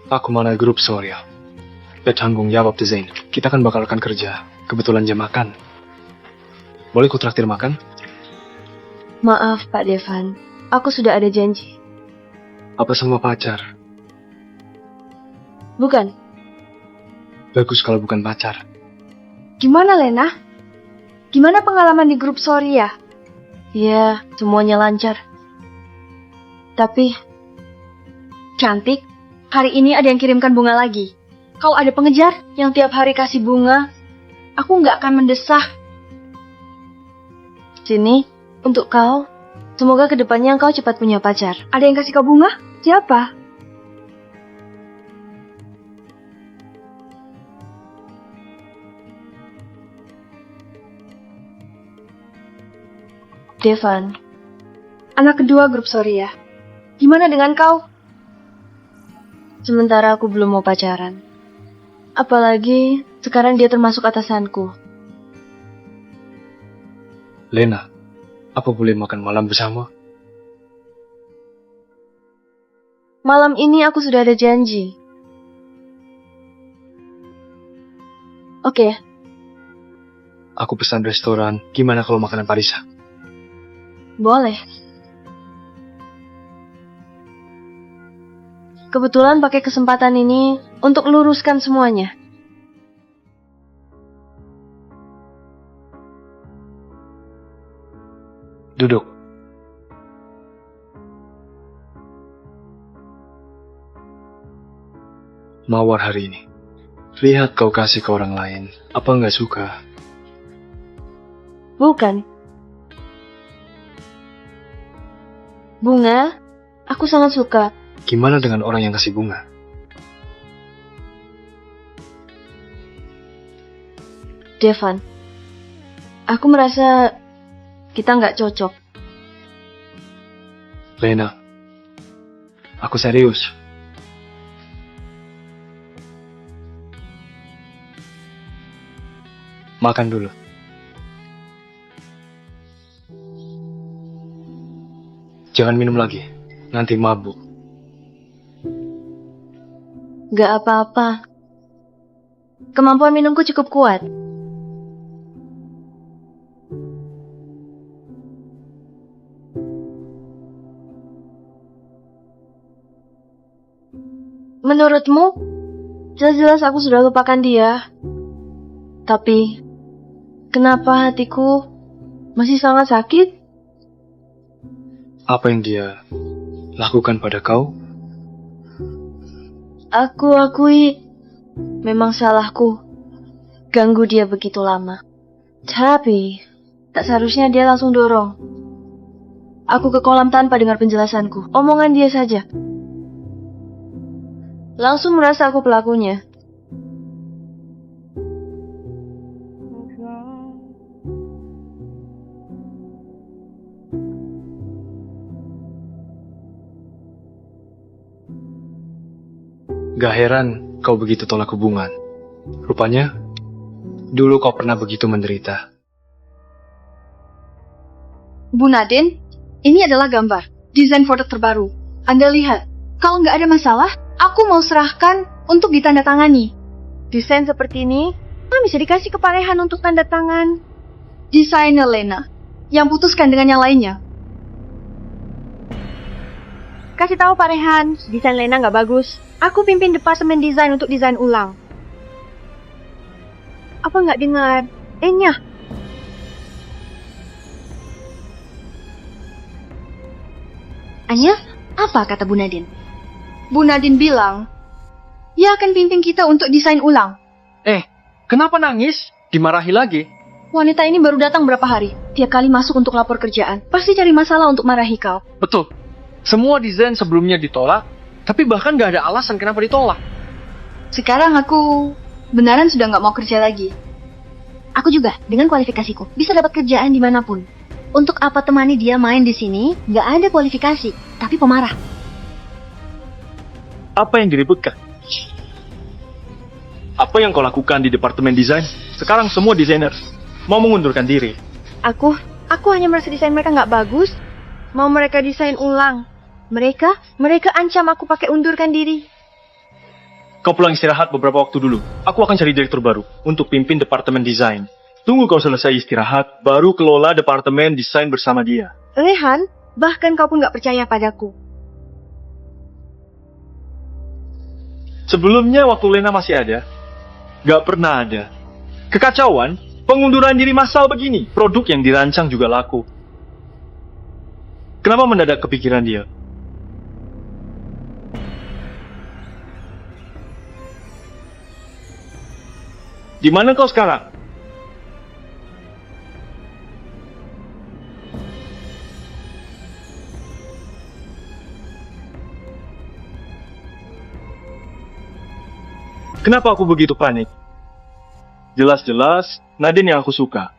Aku mana grup Surya. Bertanggung jawab desain. Kita kan bakal akan kerja. Kebetulan jam makan. Boleh ku traktir makan? Maaf, Pak Devan. Aku sudah ada janji. Apa sama pacar? Bukan. Bagus kalau bukan pacar. Gimana, Lena? Gimana pengalaman di grup Surya? Ya, semuanya lancar. Tapi, Cantik, hari ini ada yang kirimkan bunga lagi. Kalau ada pengejar yang tiap hari kasih bunga, aku nggak akan mendesah. sini, untuk kau. Semoga kedepannya kau cepat punya pacar. Ada yang kasih kau bunga? Siapa? Devan, Anak kedua grup Surya. Gimana dengan kau? sementara aku belum mau pacaran. Apalagi sekarang dia termasuk atasanku. Lena, apa boleh makan malam bersama? Malam ini aku sudah ada janji. Oke, Aku pesan restoran. Gimana kalau makanan Parisa? boleh. Kebetulan pakai kesempatan ini untuk luruskan semuanya. Duduk. Mawar hari ini. Lihat kau kasih ke orang lain. Apa nggak suka? Bukan. Bunga, aku sangat suka. Gimana dengan orang yang kasih bunga? Devan, aku merasa kita nggak cocok. Lena, aku serius. Makan dulu. Jangan minum lagi, nanti mabuk. Nggak apa-apa. Kemampuan minumku cukup kuat. Menurutmu, jelas-jelas aku sudah lupakan dia. Tapi, kenapa hatiku masih sangat sakit? Apa yang dia lakukan pada kau? Aku akui, memang salahku. Ganggu dia begitu lama. Tapi, tak seharusnya dia langsung dorong. Aku ke kolam tanpa dengar penjelasanku. Omongan dia saja. Langsung merasa aku pelakunya. Gak heran kau begitu tolak hubungan. Rupanya, dulu kau pernah begitu menderita. Bu Nadine, ini adalah gambar. Desain foto terbaru. Anda lihat, kalau nggak ada masalah, aku mau serahkan untuk ditandatangani. Desain seperti ini bisa dikasih ke Pak Rehan untuk tanda tangan. Desainer Lena, yang putuskan dengan yang lainnya. Kasih tahu Pak Rehan, desain Lena nggak bagus. Aku pimpin departemen desain untuk desain ulang. Apa nggak dengar? Enya. Anya, apa kata Bu Nadine? Bu Nadine bilang, dia akan pimpin kita untuk desain ulang. Kenapa nangis? Dimarahi lagi? Wanita ini baru datang berapa hari. Tiap kali masuk untuk lapor kerjaan, pasti cari masalah untuk marahi kau. Betul. Semua desain sebelumnya ditolak, tapi bahkan gak ada alasan kenapa ditolak. Sekarang aku beneran sudah nggak mau kerja lagi. Aku juga, dengan kualifikasiku, bisa dapat kerjaan dimanapun. Untuk apa temani dia main di sini, nggak ada kualifikasi, tapi pemarah. Apa yang diributkan? Apa yang kau lakukan di departemen desain? Sekarang semua desainer mau mengundurkan diri. Aku hanya merasa desain mereka nggak bagus. Mau mereka desain ulang. Mereka ancam aku pakai undurkan diri. Kau pulang istirahat beberapa waktu dulu. Aku akan cari direktur baru untuk pimpin departemen desain. Tunggu kau selesai istirahat, baru kelola departemen desain bersama dia. Rehan, bahkan kau pun nggak percaya padaku. Sebelumnya waktu Lena masih ada, gak pernah ada. Kekacauan, pengunduran diri massal begini. Produk yang dirancang juga laku. Kenapa mendadak kepikiran dia? Di mana kau sekarang? Kenapa aku begitu panik? Jelas-jelas Nadine yang aku suka.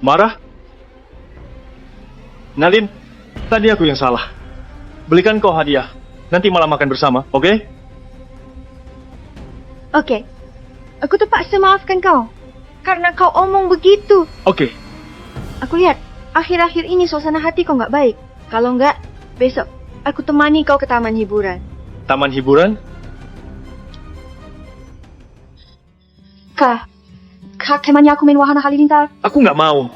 Marah? Nadine, tadi aku yang salah. Belikan kau hadiah. Nanti malam makan bersama, oke? Oke, aku terpaksa maafkan kau. Karena kau omong begitu. Oke. Aku lihat, akhir-akhir ini suasana hati kau nggak baik. Kalau nggak, besok aku temani kau ke taman hiburan. Taman hiburan? Kak, temani aku main wahana halilintar. Aku nggak mau.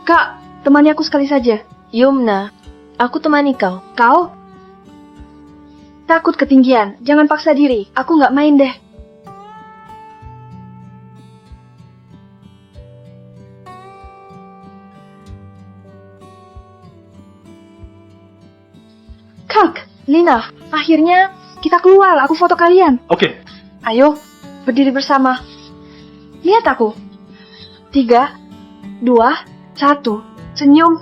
Kak, temani aku sekali saja. Yumna, aku temani kau. Kau? Takut ketinggian, jangan paksa diri. Aku nggak main deh. Kak, Lina, akhirnya kita keluar. Aku foto kalian. Oke. Ayo, berdiri bersama. Lihat aku. 3, 2, 1. Senyum.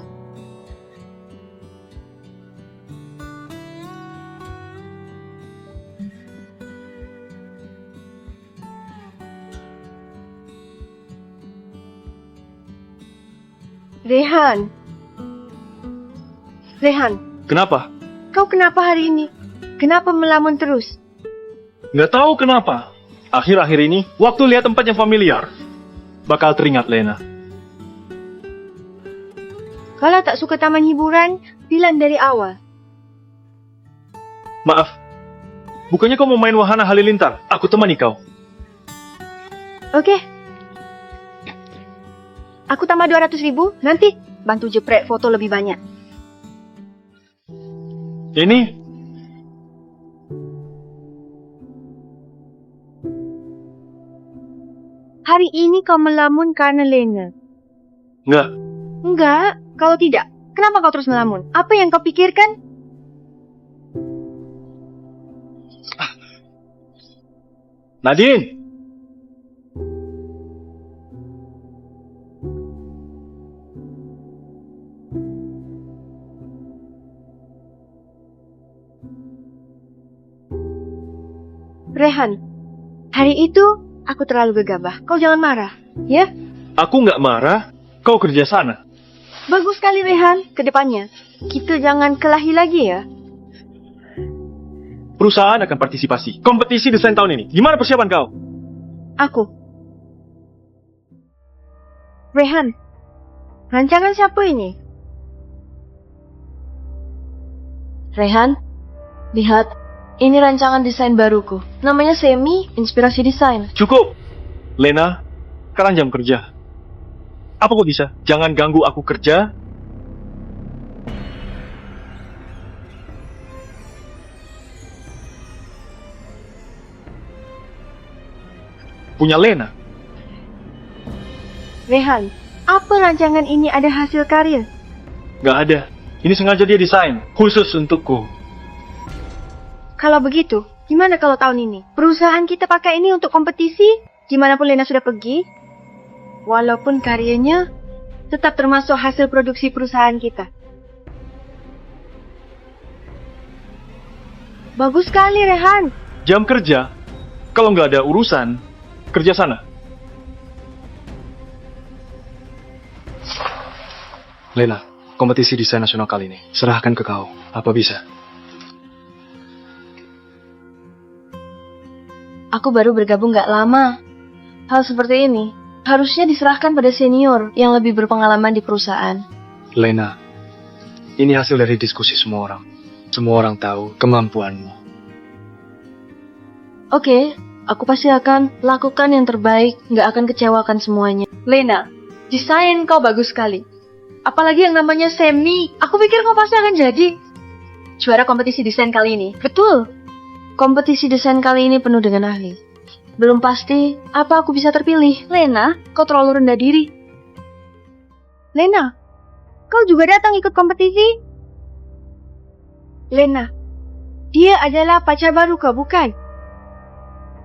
Rehan, Kenapa? kau kenapa hari ini? Kenapa melamun terus? Nggak tahu kenapa. Akhir-akhir ini, waktu lihat tempat yang familiar, bakal teringat Lena. Kalau tak suka taman hiburan, bilang dari awal. Maaf, bukannya kau mau main wahana halilintar? Aku temani kau. Oke. Aku tambah 200.000, nanti bantu jeprek foto lebih banyak. Ini, Hari ini kau melamun karena Lena. nggak. Enggak, kalau tidak, kenapa kau terus melamun? Apa yang kau pikirkan? Nadine! Rehan, hari itu aku terlalu gegabah. Kau jangan marah, ya? Aku nggak marah, kau kerja sana. Bagus sekali Rehan, ke depannya. Kita jangan kelahi lagi ya. Perusahaan akan partisipasi. Kompetisi desain tahun ini. Gimana persiapan kau? Aku. Rehan, rancangan siapa ini? Rehan, lihat, ini rancangan desain baruku. Namanya Semi Inspirasi Desain. Cukup. Lena, sekarang jam kerja. Apa kok bisa? Jangan ganggu aku kerja. Punya Lena. Rehan, apa rancangan ini ada hasil karya? Nggak ada. Ini sengaja dia desain. Khusus untukku. Kalau begitu, gimana kalau tahun ini? Perusahaan kita pakai ini untuk kompetisi, dimanapun Lena sudah pergi. Walaupun karyanya tetap termasuk hasil produksi perusahaan kita. Bagus sekali, Rehan. Jam kerja. Kalau nggak ada urusan, kerja sana. Lena, kompetisi desain nasional kali ini. Serahkan ke kau. Apa bisa? Aku baru bergabung gak lama. Hal seperti ini harusnya diserahkan pada senior yang lebih berpengalaman di perusahaan. Lena, ini hasil dari diskusi semua orang. Semua orang tahu kemampuanmu. Oke, aku pasti akan lakukan yang terbaik, gak akan kecewakan semuanya. Lena, desain kau bagus sekali. Apalagi yang namanya semi. Aku pikir kau pasti akan jadi juara kompetisi desain kali ini. Betul, kompetisi desain kali ini penuh dengan ahli. Belum pasti apa aku bisa terpilih. Lena, kau terlalu rendah diri. Lena, kau juga datang ikut kompetisi? Lena, dia adalah pacar baru kau, bukan?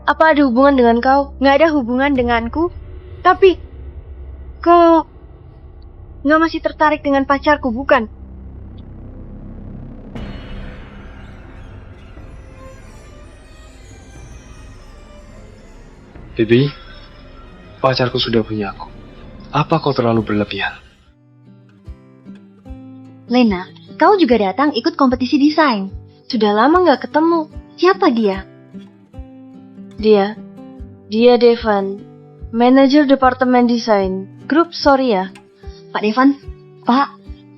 Apa ada hubungan dengan kau? Nggak ada hubungan denganku. Tapi, kau nggak masih tertarik dengan pacarku, bukan? Bibi, pacarku sudah punya aku. Apa kau terlalu berlebihan? Lena, kau juga datang ikut kompetisi desain. Sudah lama gak ketemu. Siapa dia? Dia Devan, manajer departemen desain, grup Soria. Pak Devan? Pak?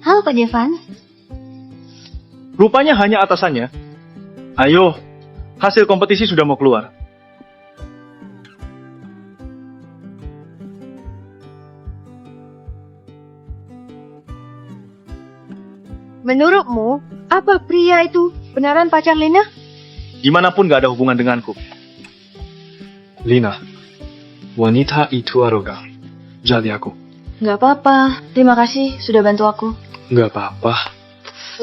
Halo Pak Devan? Rupanya hanya atasannya. Ayo, hasil kompetisi sudah mau keluar. Menurutmu, apa pria itu beneran pacar Lena? Dimanapun gak ada hubungan denganku. Lina, wanita itu arogan. Jadi aku. Gak apa-apa, terima kasih sudah bantu aku. Nggak apa-apa.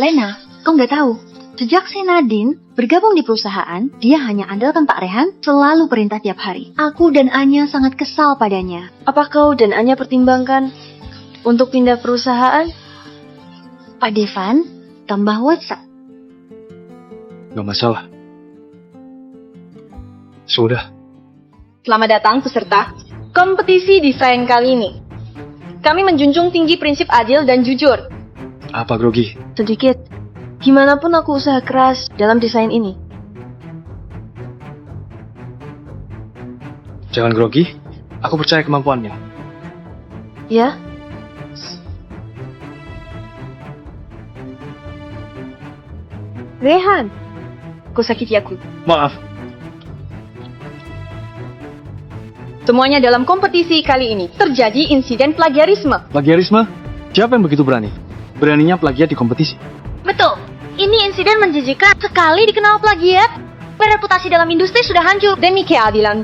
Lena, kau nggak tahu. Sejak si Nadine bergabung di perusahaan, dia hanya andalkan Pak Rehan selalu perintah tiap hari. Aku dan Anya sangat kesal padanya. Apa kau dan Anya pertimbangkan untuk pindah perusahaan? Pak Devan, tambah WhatsApp. Nggak masalah. Sudah. Selamat datang peserta kompetisi desain kali ini. Kami menjunjung tinggi prinsip adil dan jujur. Apa grogi? Sedikit. Gimanapun aku usaha keras dalam desain ini. Jangan grogi. Aku percaya kemampuannya. Ya? Rehan, kau sakiti aku. Maaf, Semuanya dalam kompetisi kali ini terjadi insiden plagiarisme. Plagiarisme? Siapa yang begitu berani? Beraninya plagiat di kompetisi. Betul. Ini insiden menjijikan. Sekali dikenal plagiat, reputasi dalam industri sudah hancur. Demi keadilan,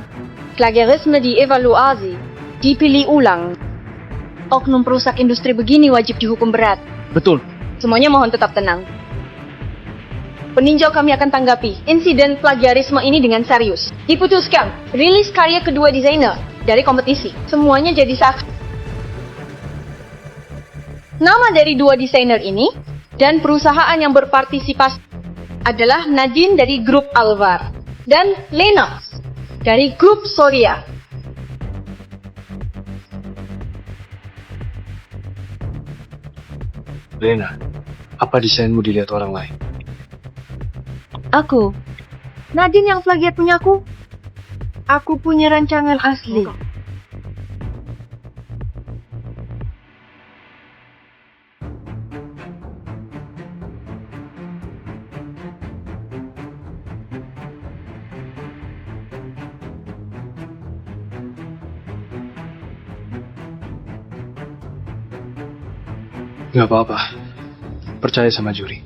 plagiarisme dievaluasi, dipilih ulang. Oknum perusak industri begini wajib dihukum berat. Betul. Semuanya mohon tetap tenang. Peninjau kami akan tanggapi insiden plagiarisme ini dengan serius. Diputuskan, rilis karya kedua desainer dari kompetisi. Semuanya jadi saksi. Nama dari dua desainer ini dan perusahaan yang berpartisipasi adalah Nadine dari grup Alvar dan Lena dari grup Soria. Lena, apa desainmu dilihat orang lain? Aku. Nadine yang plagiat punya aku. Aku punya rancangan asli. Nggak apa-apa. Percaya sama juri.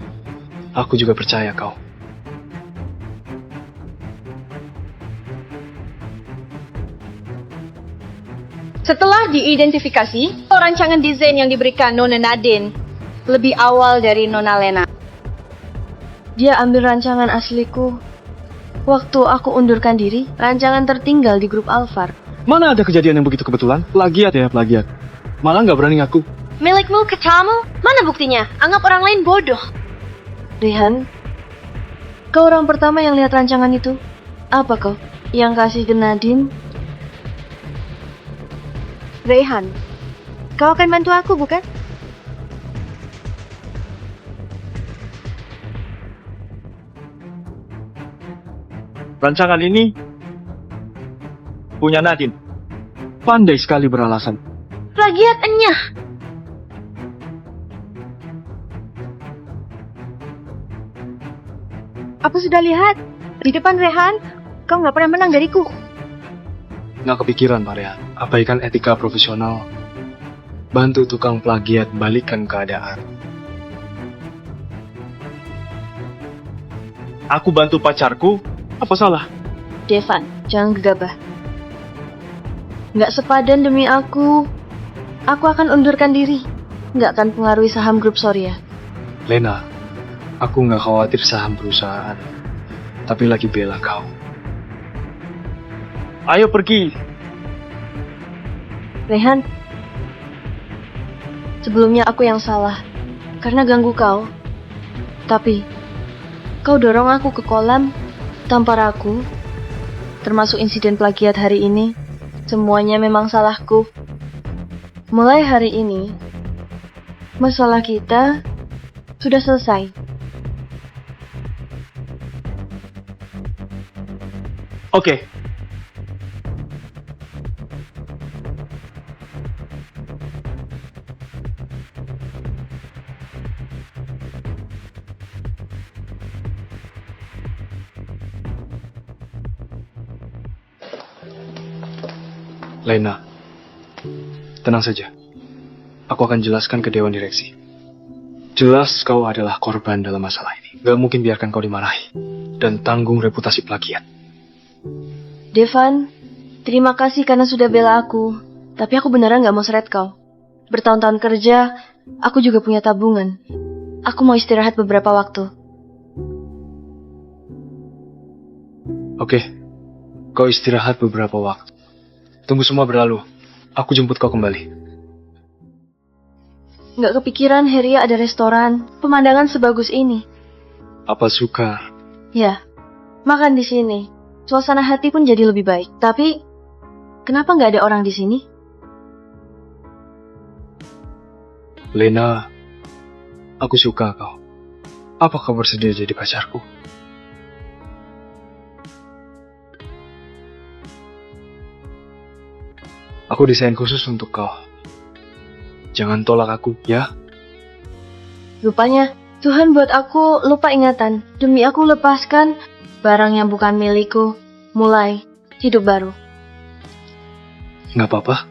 Aku juga percaya kau. Setelah diidentifikasi, rancangan desain yang diberikan Nona Nadine lebih awal dari Nona Lena. Dia ambil rancangan asliku. Waktu aku undurkan diri, rancangan tertinggal di grup Alvar. Mana ada kejadian yang begitu kebetulan? Plagiat ya, plagiat. Malah nggak berani ngaku. Milikmu ke kamu? Mana buktinya? Anggap orang lain bodoh. Rehan, kau orang pertama yang lihat rancangan itu. Apa kau? Yang kasih ke Nadine? Rehan, kau akan bantu aku, bukan? Rancangan ini punya Nadine. Pandai sekali beralasan. Plagiat enyah. Apa sudah lihat? Di depan Rehan, kau nggak pernah menang dariku. Nggak kepikiran, Pak Rehan. Abaikan etika profesional. Bantu tukang plagiat balikkan keadaan. Aku bantu pacarku, apa salah? Devan, jangan gegabah. Nggak sepadan demi aku akan undurkan diri. Nggak akan pengaruhi saham grup Surya. Lena, aku nggak khawatir saham perusahaan. Tapi lagi bela kau. Ayo pergi. Rehan, sebelumnya aku yang salah karena ganggu kau. Tapi kau dorong aku ke kolam tanpa ragu. Termasuk insiden plagiat hari ini. Semuanya memang salahku. Mulai hari ini, masalah kita sudah selesai. Oke. Lena, tenang saja. Aku akan jelaskan ke Dewan Direksi. Jelas kau adalah korban dalam masalah ini. Gak mungkin biarkan kau dimarahi. Dan tanggung reputasi plagiat. Devan, terima kasih karena sudah bela aku. Tapi aku beneran gak mau seret kau. Bertahun-tahun kerja, aku juga punya tabungan. Aku mau istirahat beberapa waktu. Oke, kau istirahat beberapa waktu. Tunggu semua berlalu. Aku jemput kau kembali. Gak kepikiran Heria ada restoran, pemandangan sebagus ini. Apa suka? Ya, makan di sini. Suasana hati pun jadi lebih baik. Tapi, kenapa nggak ada orang di sini? Lena, aku suka kau. Apa kau bersedia jadi pacarku? Aku desain khusus untuk kau. Jangan tolak aku, ya? Rupanya, Tuhan buat aku lupa ingatan. Demi aku lepaskan barang yang bukan milikku. Mulai hidup baru. Nggak apa-apa.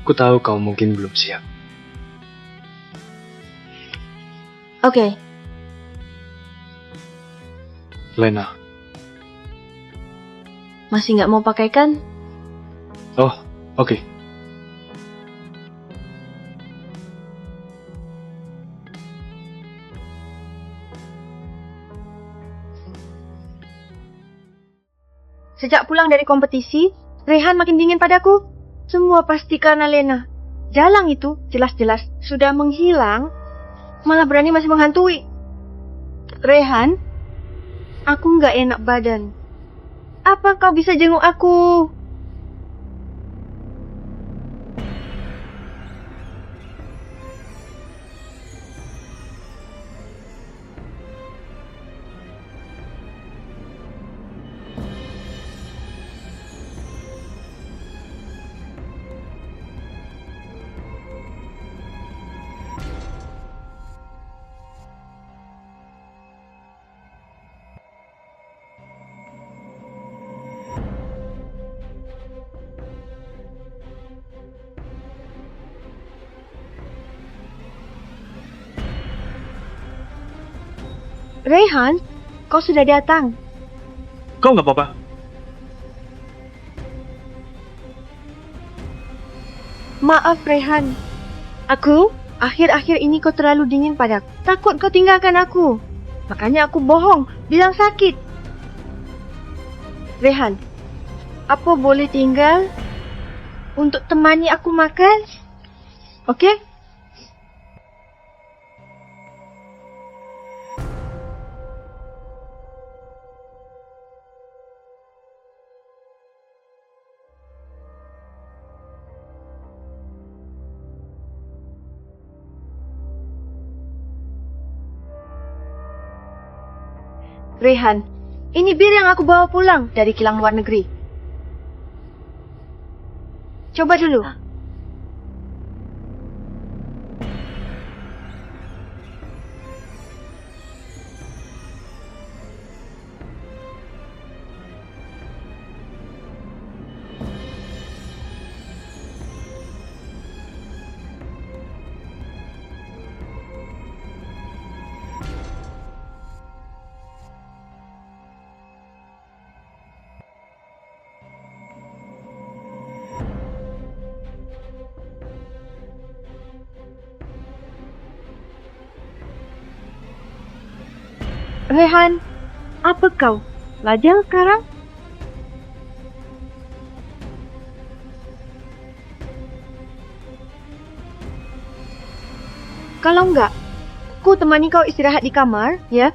Aku tahu kau mungkin belum siap. Oke, Lena. masih nggak mau pakai kan? Oh, oke. Sejak pulang dari kompetisi, Rehan makin dingin padaku. Semua pasti karena Lena. Jalang itu jelas-jelas sudah menghilang, malah berani masih menghantui. Rehan, aku nggak enak badan. Apa kau bisa jenguk aku? Rehan, kau sudah datang. Kau nggak apa-apa? Maaf Rehan. Aku, akhir-akhir ini kau terlalu dingin padaku. Takut kau tinggalkan aku. Makanya aku bohong, bilang sakit. Rehan, apa boleh tinggal untuk temani aku makan? Oke? Rehan, Ini bir yang aku bawa pulang dari kilang luar negeri. Coba dulu. Rehan, apa kau? Lajang sekarang? Kalau enggak, ku temani kau istirahat di kamar, ya?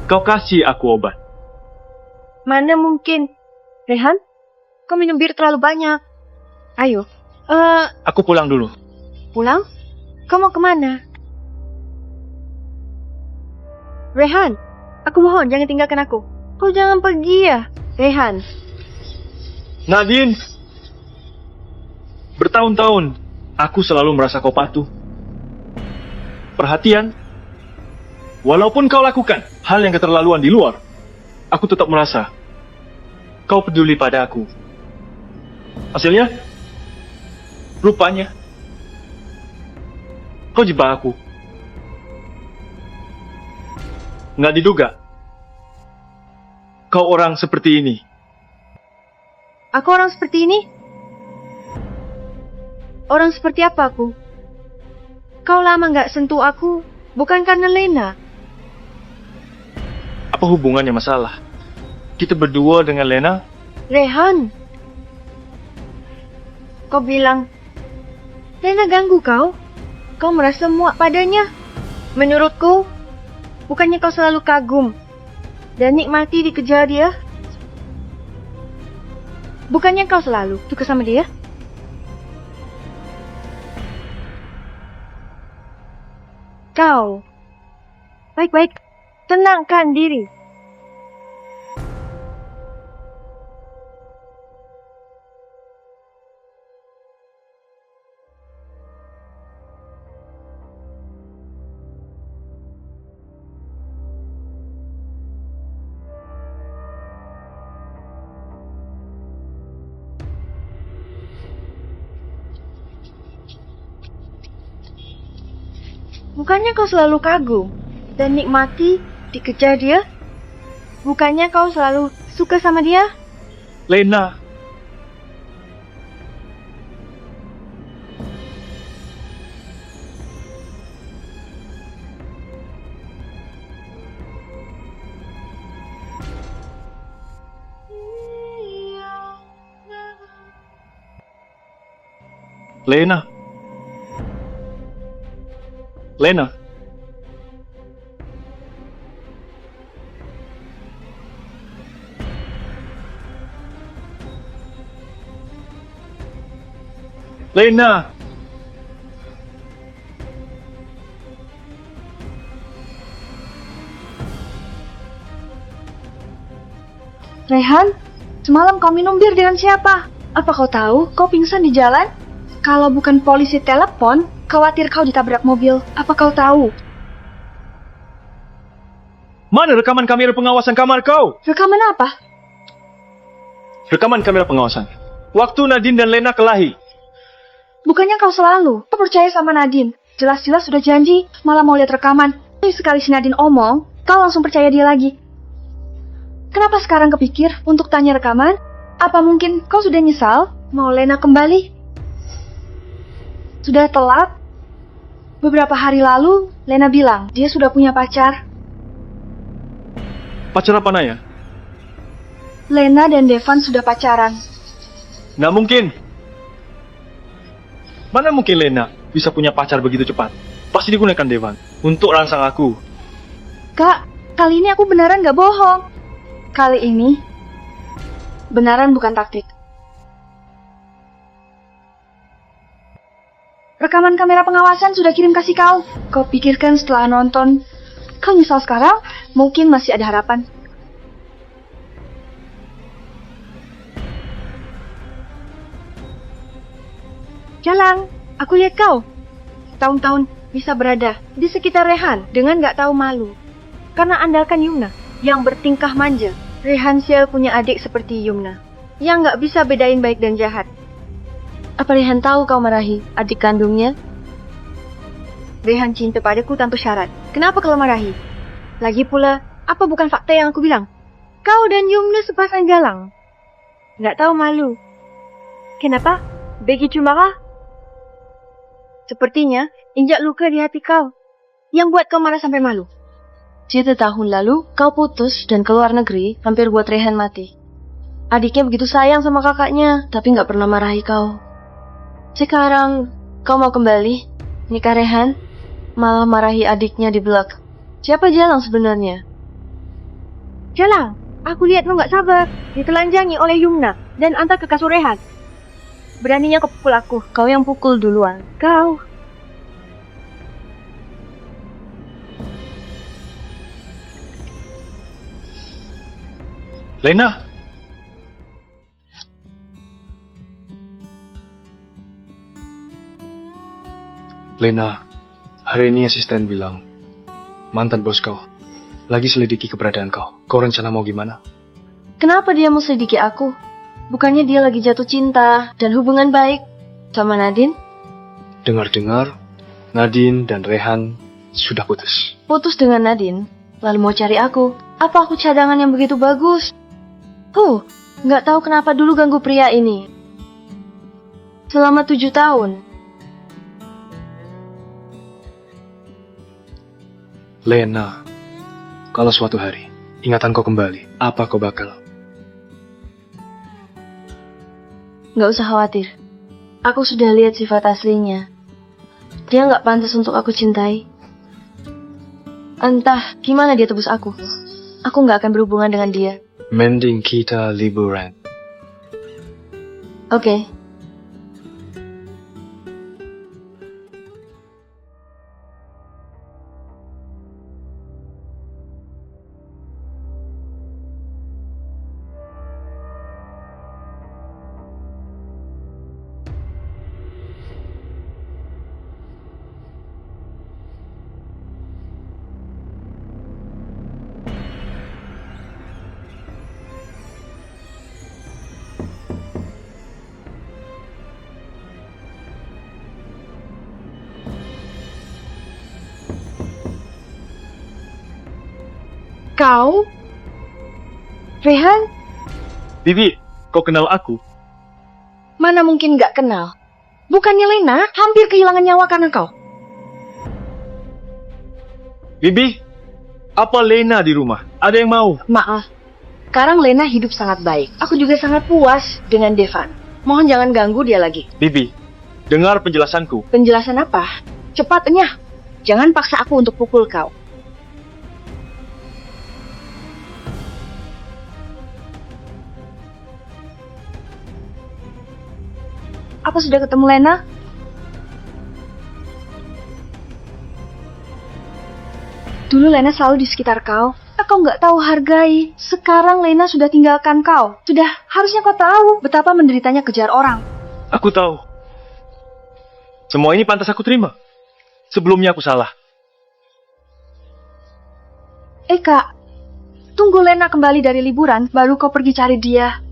Kau kasih aku obat. Mana mungkin? Rehan, kau minum bir terlalu banyak. Ayo, Aku pulang dulu. pulang? Kau mau kemana? Rehan, aku mohon jangan tinggalkan aku. Kau jangan pergi ya, Rehan. Nadine! Bertahun-tahun, aku selalu merasa kau patuh. Perhatian. Walaupun kau lakukan hal yang keterlaluan di luar, aku tetap merasa kau peduli pada aku. Hasilnya, rupanya, kau jebak aku. Nggak diduga, kau orang seperti ini. Aku orang seperti ini? Orang seperti apa aku? Kau lama nggak sentuh aku, bukan karena Lena. Apa hubungannya masalah? Kita berdua dengan Lena? Rehan, kau bilang Lena ganggu kau? Kau merasa muak padanya? Menurutku, bukannya kau selalu kagum dan nikmati dikejar dia? Bukannya kau selalu suka sama dia? Kau, baik-baik, tenangkan diri. Bukannya kau selalu kagum dan nikmati dikejar dia? Bukannya kau selalu suka sama dia? Lena! Lena! Lena! Lena! Rehan, semalam kau minum bir dengan siapa? Apa kau tahu kau pingsan di jalan? Kalau bukan polisi telepon, khawatir kau ditabrak mobil. Apa kau tahu? Mana rekaman kamera pengawasan kamar kau? Rekaman apa? Rekaman kamera pengawasan. Waktu Nadine dan Lena kelahi. Bukannya kau selalu kau percaya sama Nadine? Jelas-jelas sudah janji, malah mau lihat rekaman. Tapi sekali si Nadine omong, kau langsung percaya dia lagi. Kenapa sekarang kepikir untuk tanya rekaman? Apa mungkin kau sudah nyesal mau Lena kembali? Sudah telat. Beberapa hari lalu, Lena bilang dia sudah punya pacar. Pacar apa Naya? Lena dan Devan sudah pacaran. Nggak mungkin. Mana mungkin Lena bisa punya pacar begitu cepat? Pasti digunakan Devan untuk rangsang aku. Kak, Kali ini aku beneran gak bohong. Kali ini beneran bukan taktik. Rekaman kamera pengawasan sudah kirim kasih kau. Kau pikirkan setelah nonton, kau nyesal sekarang? Mungkin masih ada harapan. Jalan, aku lihat kau. Tahun-tahun bisa berada di sekitar Rehan dengan gak tahu malu. Karena andalkan Yumna yang bertingkah manja. Rehan Sial punya adik seperti Yumna yang gak bisa bedain baik dan jahat. Apa Rehan tahu kau marahi adik kandungnya? Rehan cinta padaku tanpa syarat. Kenapa kau marahi? Lagi pula, apa bukan fakta yang aku bilang? Kau dan Yumna sepasang galang. Gak tahu malu. Kenapa? Begitu marah? Sepertinya injak luka di hati kau yang buat kau marah sampai malu. 7 tahun lalu kau putus dan keluar negeri hampir buat Rehan mati. Adiknya begitu sayang sama kakaknya, tapi nggak pernah marahi kau. Sekarang kau mau kembali nikah Rehan, malah marahi adiknya di blog. Siapa Jalang sebenarnya? Jalang, aku lihat lo gak sabar ditelanjangi oleh Yumna dan antar ke kasur Rehan. Beraninya kau pukul aku. Kau yang pukul duluan. Kau. Lena! Lena, hari ini asisten bilang, mantan bos kau lagi selidiki keberadaan kau. Kau rencana mau gimana? Kenapa dia mau selidiki aku? Bukannya dia lagi jatuh cinta dan hubungan baik sama Nadine? Dengar-dengar, Nadine dan Rehan sudah putus. Putus dengan Nadine, lalu mau cari aku. Apa aku cadangan yang begitu bagus? Nggak tahu kenapa dulu ganggu pria ini. Selama 7 tahun. Lena, kalau suatu hari ingatan kau kembali, apa kau bakal? Nggak usah khawatir. Aku sudah lihat sifat aslinya. Dia nggak pantas untuk aku cintai. Entah gimana dia tebus aku nggak akan berhubungan dengan dia. Mending kita liburan. Oke. Kau? Rehan? Bibi, kau kenal aku? Mana mungkin gak kenal? Bukannya Lena hampir kehilangan nyawa karena kau? Bibi, apa Lena di rumah? Ada yang mau? Maaf, sekarang Lena hidup sangat baik. Aku juga sangat puas dengan Devan. Mohon jangan ganggu dia lagi. Bibi, dengar penjelasanku. Penjelasan apa? Cepatnya. Jangan paksa aku untuk pukul kau. Apa sudah ketemu Lena? Dulu Lena selalu di sekitar kau. Kau nggak tahu hargai. Sekarang Lena sudah tinggalkan kau. Sudah, harusnya kau tahu betapa menderitanya kejar orang. Aku tahu. Semua ini pantas aku terima. Sebelumnya aku salah. Kak, tunggu Lena kembali dari liburan, baru kau pergi cari dia.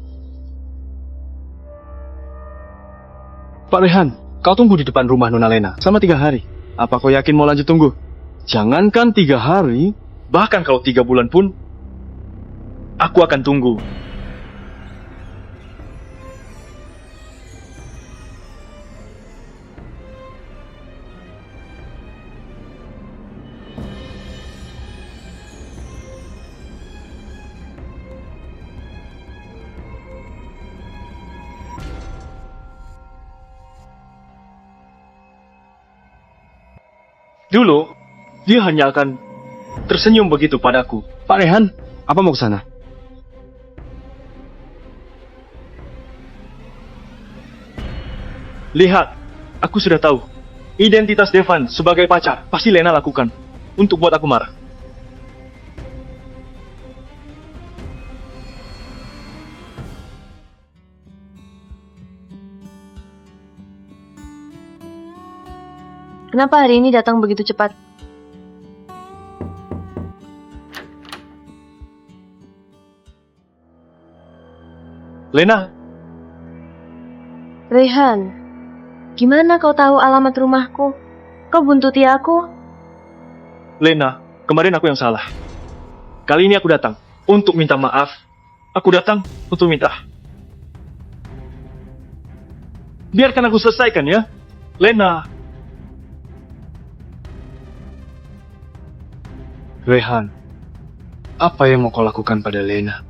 Pak Rehan, kau tunggu di depan rumah Nona Lena selama 3 hari. Apa kau yakin mau lanjut tunggu? Jangankan 3 hari, bahkan kalau 3 bulan pun, aku akan tunggu. Dulu, dia hanya akan tersenyum begitu padaku. Pak Rehan, apa mau ke sana? Lihat, aku sudah tahu. Identitas Devan sebagai pacar pasti Lena lakukan untuk buat aku marah. Kenapa hari ini datang begitu cepat? Lena, Rehan, gimana kau tahu alamat rumahku? Kau buntuti aku? Lena, kemarin aku yang salah. Kali ini aku datang untuk minta maaf. Aku datang untuk minta. Biarkan aku selesaikan ya. Lena, Rehan, apa yang mau kau lakukan pada Lena?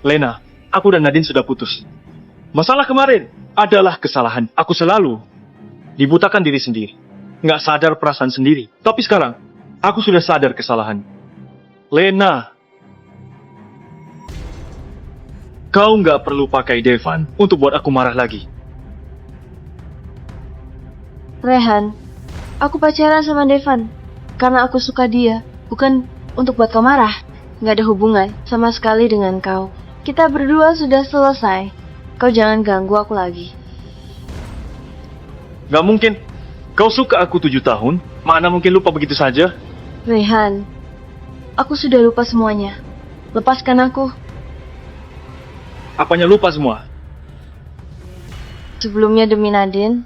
Lena, aku dan Nadine sudah putus. Masalah kemarin adalah kesalahan. Aku selalu dibutakan diri sendiri. Nggak sadar perasaan sendiri. Tapi sekarang, aku sudah sadar kesalahan. Lena, kau nggak perlu pakai Devan untuk buat aku marah lagi. Rehan, aku pacaran sama Devan karena aku suka dia, bukan untuk buat kau marah. Nggak ada hubungan sama sekali dengan kau. Kita berdua sudah selesai. Kau jangan ganggu aku lagi. Nggak mungkin. Kau suka aku 7 tahun, mana mungkin lupa begitu saja? Rehan, aku sudah lupa semuanya. Lepaskan aku. Apanya lupa semua? Sebelumnya demi Nadine,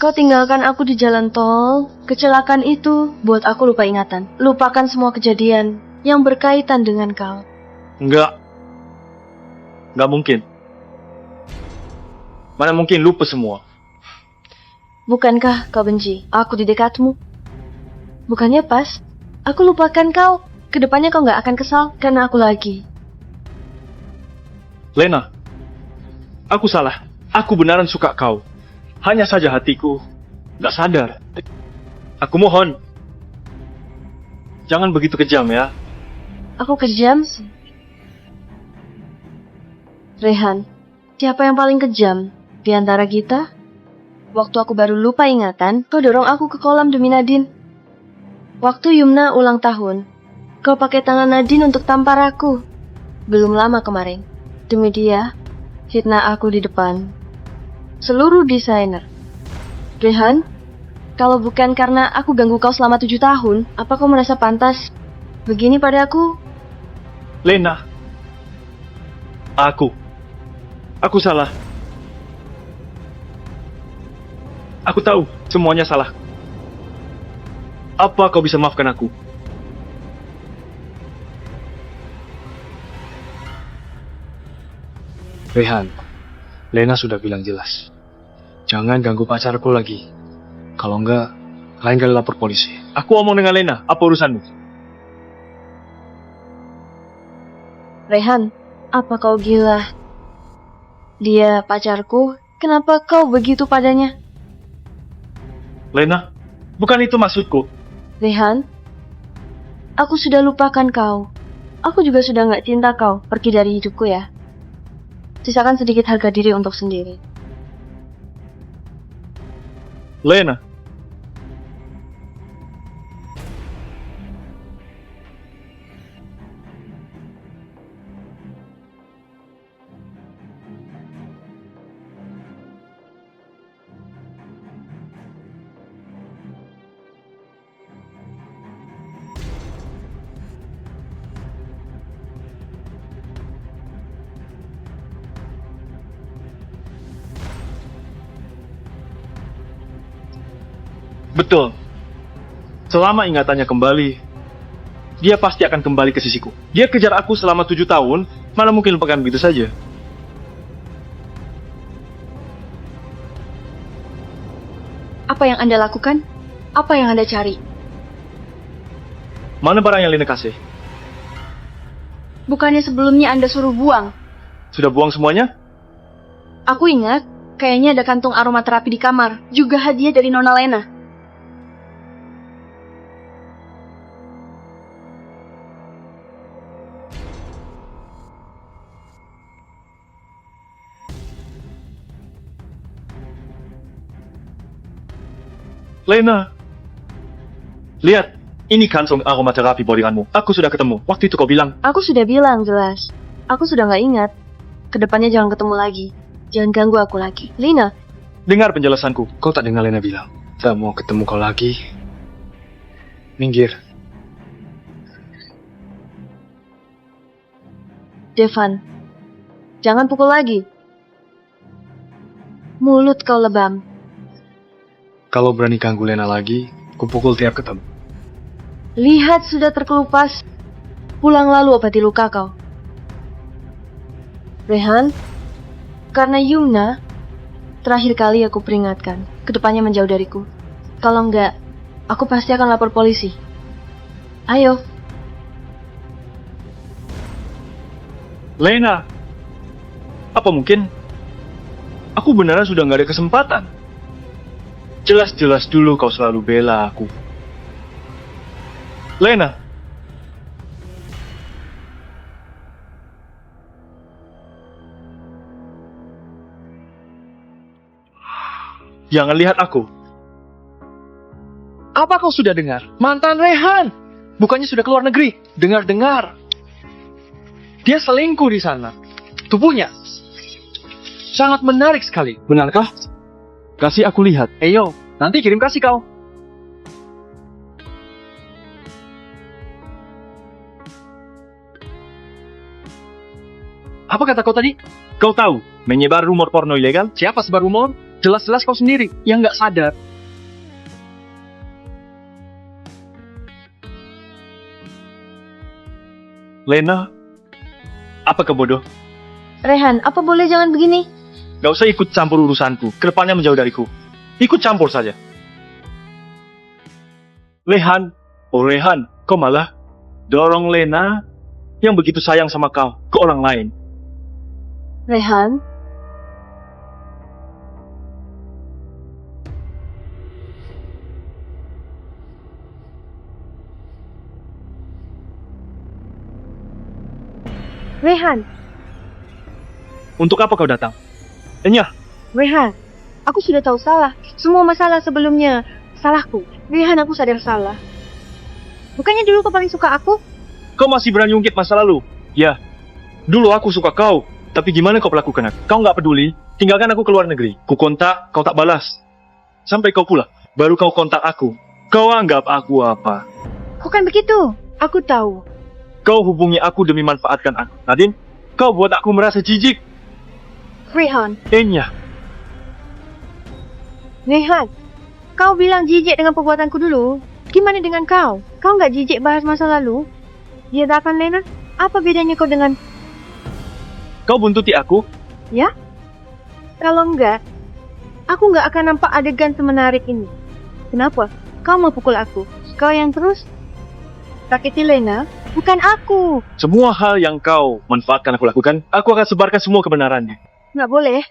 kau tinggalkan aku di jalan tol. Kecelakaan itu buat aku lupa ingatan. Lupakan semua kejadian yang berkaitan dengan kau. Nggak mungkin. Mana mungkin lupa semua? Bukankah kau benci aku di dekatmu? Bukannya pas aku lupakan kau. Kedepannya kau nggak akan kesal karena aku lagi. Lena, aku salah. Aku benaran suka kau. Hanya saja hatiku nggak sadar. Aku mohon, jangan begitu kejam ya. Aku kejam? Rehan, siapa yang paling kejam di antara kita? Waktu aku baru lupa ingatan, kau dorong aku ke kolam demi Nadine. Waktu Yumna ulang tahun, kau pakai tangan Nadine untuk tampar aku. Belum lama kemarin, demi dia, fitnah aku di depan seluruh desainer. Rehan, kalau bukan karena aku ganggu kau selama 7 tahun, apa kau merasa pantas begini pada aku? Lena, aku salah. Aku tahu semuanya salah. Apa kau bisa maafkan aku? Rehan, Lena sudah bilang jelas. Jangan ganggu pacarku lagi. Kalau enggak, lain kali lapor polisi. Aku omong dengan Lena, apa urusanmu? Rehan, apa kau gila? Dia pacarku, kenapa kau begitu padanya? Lena, bukan itu maksudku. Rehan, aku sudah lupakan kau. Aku juga sudah nggak cinta kau. Pergi dari hidupku ya. Sisakan sedikit harga diri untuk sendiri. Lena, betul. Selama ingatannya kembali, dia pasti akan kembali ke sisiku. Dia kejar aku selama 7 tahun, mana mungkin lupakan begitu saja. Apa yang Anda lakukan? Apa yang Anda cari? Mana barang yang Lena kasih? Bukannya sebelumnya Anda suruh buang? Sudah buang semuanya? Aku ingat, Kayaknya ada kantung aromaterapi di kamar. Juga hadiah dari Nona Lena. Lena, lihat, ini kantong aromaterapi bodyguardmu. Aku sudah ketemu. Waktu itu kau bilang, Aku sudah bilang jelas. Aku sudah nggak ingat. Kedepannya jangan ketemu lagi. Jangan ganggu aku lagi. Lina, dengar penjelasanku. Kau tak dengar Lena bilang, tak mau ketemu kau lagi. Minggir. Devan, jangan pukul lagi. Mulut kau lebam. Kalau berani ganggu Lena lagi, kupukul tiap ketemu. Lihat sudah terkelupas. Pulang lalu obati luka kau. Rehan, karena Yumna, terakhir kali aku peringatkan, kedepannya menjauh dariku. Kalau enggak, aku pasti akan lapor polisi. Ayo. Lena, apa mungkin aku beneran sudah nggak ada kesempatan? Jelas-jelas dulu kau selalu bela aku. Lena. Jangan lihat aku. Apa kau sudah dengar? Mantan Rehan. Bukannya sudah keluar negeri. Dengar-dengar. Dia selingkuh di sana. Tubuhnya sangat menarik sekali. Benarkah? Kasih aku lihat. Eyo, nanti kirim kasih kau. Apa kata kau tadi? Kau tahu, menyebar rumor porno ilegal? Siapa sebar rumor? Jelas-jelas kau sendiri yang nggak sadar. Lena, apa kau bodoh? Rehan, apa boleh jangan begini? Gak usah ikut campur urusanku. Kedepannya menjauh dariku. Ikut campur saja. Rehan, oh Rehan, kau malah dorong Lena yang begitu sayang sama kau ke orang lain. Rehan, Rehan, Untuk apa kau datang? Enya, Rehan, aku sudah tahu salah. Semua masalah sebelumnya salahku. Rehan, aku sadar salah. Bukannya dulu kau paling suka aku? kau masih berani ungkit masa lalu? Ya, dulu aku suka kau. Tapi gimana kau perlakukan aku? Kau nggak peduli, tinggalkan aku ke luar negeri. Ku kontak, kau tak balas. Sampai kau pulang, baru kau kontak aku. Kau anggap aku apa? Bukan begitu. Aku tahu. Kau hubungi aku demi manfaatkan aku. Nadine, kau buat aku merasa jijik. Rehan, Enya, Rehan, kau bilang jijik dengan perbuatanku dulu. Gimana dengan kau? Kau nggak jijik bahas masa lalu? Ya tak kan, Lena? Apa bedanya kau dengan... kau buntuti aku? Ya? Kalau enggak, aku nggak akan nampak adegan semenarik ini. Kenapa? Kau mau pukul aku. Kau yang terus sakiti Lena, bukan aku. Semua hal yang kau manfaatkan aku lakukan, aku akan sebarkan semua kebenarannya. Nggak boleh.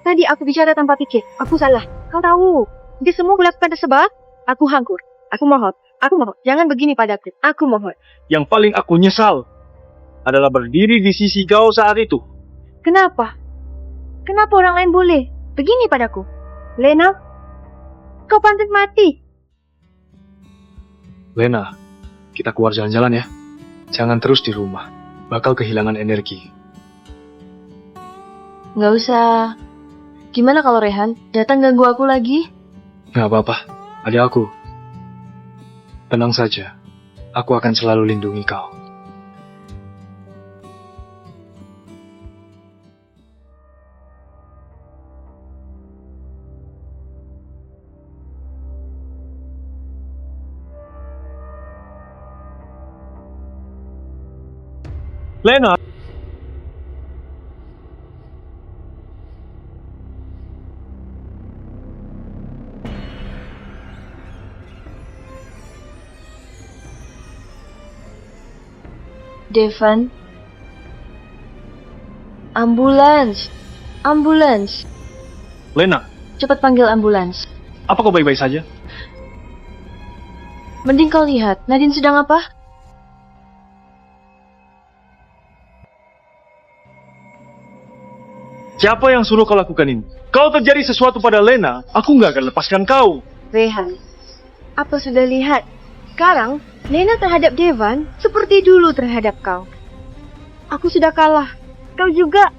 Tadi aku bicara tanpa pikir. Aku salah. Kau tahu. Ini semua kulakukan sebab aku hanggur. Aku mohon. Jangan begini padaku. Aku mohon. Yang paling aku nyesal adalah berdiri di sisi kau saat itu. Kenapa? Kenapa orang lain boleh begini padaku? Lena, kau pantas mati. Lena, kita keluar jalan-jalan ya. Jangan terus di rumah. Bakal kehilangan energi. nggak usah. Gimana kalau Rehan datang ganggu aku lagi? Nggak apa-apa, adik aku. Tenang saja. Aku akan selalu lindungi kau. Lena, Devan, ambulans. Lena, cepat panggil ambulans. apa kau baik-baik saja? Mending kau lihat, Nadine sedang apa? Siapa yang suruh kau lakukan ini? Kalau terjadi sesuatu pada Lena, aku nggak akan lepaskan kau. Rehan, apa sudah lihat? Sekarang, Lena terhadap Devan seperti dulu terhadap kau. Aku sudah kalah. Kau juga.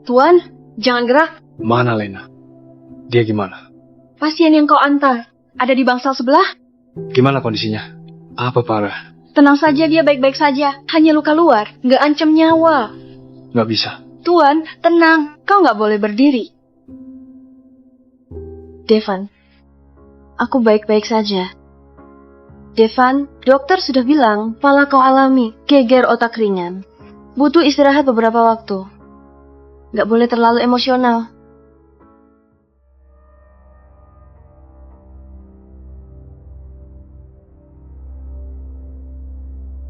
Tuan, jangan gerak. Mana Lena? Dia gimana? Pasien yang kau antar ada di bangsal sebelah. Gimana kondisinya? Apa parah? Tenang saja, dia baik-baik saja. Hanya luka luar, nggak ancam nyawa. Nggak bisa. Tuan, tenang. Kau nggak boleh berdiri. Devan, aku baik-baik saja. Devan, dokter sudah bilang pala kau alami geger otak ringan. Butuh istirahat beberapa waktu. Nggak boleh terlalu emosional.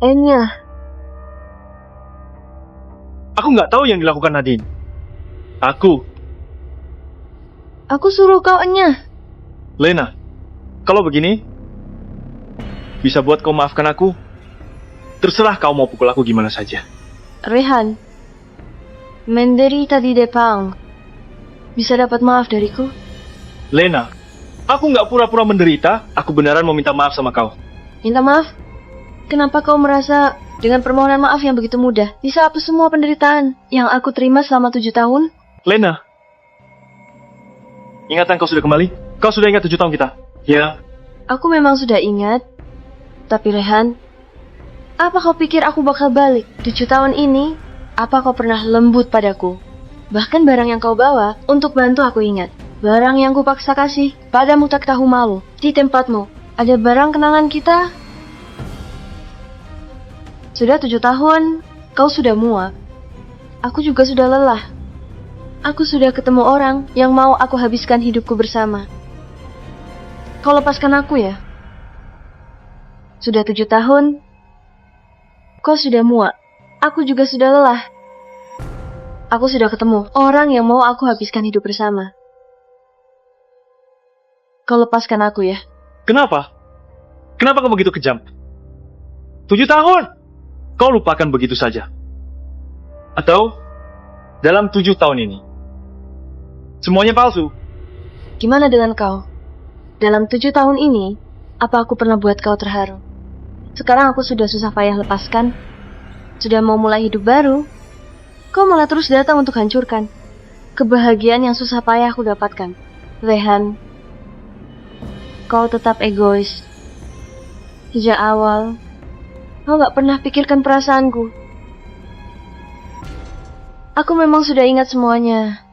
Enya, Aku nggak tahu yang dilakukan Nadine. Aku, aku suruh kau enyah. Lena, kalau begini, bisa buat kau maafkan aku. Terserah kau mau pukul aku gimana saja. Rehan, menderita di depan. Bisa dapat maaf dariku? Lena, aku nggak pura-pura menderita. Aku beneran mau minta maaf sama kau. Minta maaf? Kenapa kau merasa dengan permohonan maaf yang begitu mudah bisa hapus semua penderitaan yang aku terima selama 7 tahun? Lena, ingatan kau sudah kembali? Kau sudah ingat 7 tahun kita? Ya. Aku memang sudah ingat. Tapi Rehan, apa kau pikir aku bakal balik 7 tahun ini? Apa kau pernah lembut padaku? Bahkan barang yang kau bawa untuk bantu aku ingat. Barang yang kupaksa kasih padamu tak tahu malu. Di tempatmu ada barang kenangan kita. Sudah 7 tahun, kau sudah muak. Aku juga sudah lelah. Aku sudah ketemu orang yang mau aku habiskan hidupku bersama. Kau lepaskan aku ya. Sudah 7 tahun, kau sudah muak. Aku juga sudah lelah. Aku sudah ketemu orang yang mau aku habiskan hidup bersama. Kau lepaskan aku ya. Kenapa? Kenapa kau begitu kejam? 7 tahun! Kau lupakan begitu saja. Atau, dalam 7 tahun ini, semuanya palsu. Gimana dengan kau? Dalam 7 tahun ini, apa aku pernah buat kau terharu? Sekarang aku sudah susah payah lepaskan. Sudah mau mulai hidup baru. Kau malah terus datang untuk hancurkan kebahagiaan yang susah payah aku dapatkan. Rehan, kau tetap egois. Sejak awal, kau gak pernah pikirkan perasaanku. Aku memang sudah ingat semuanya.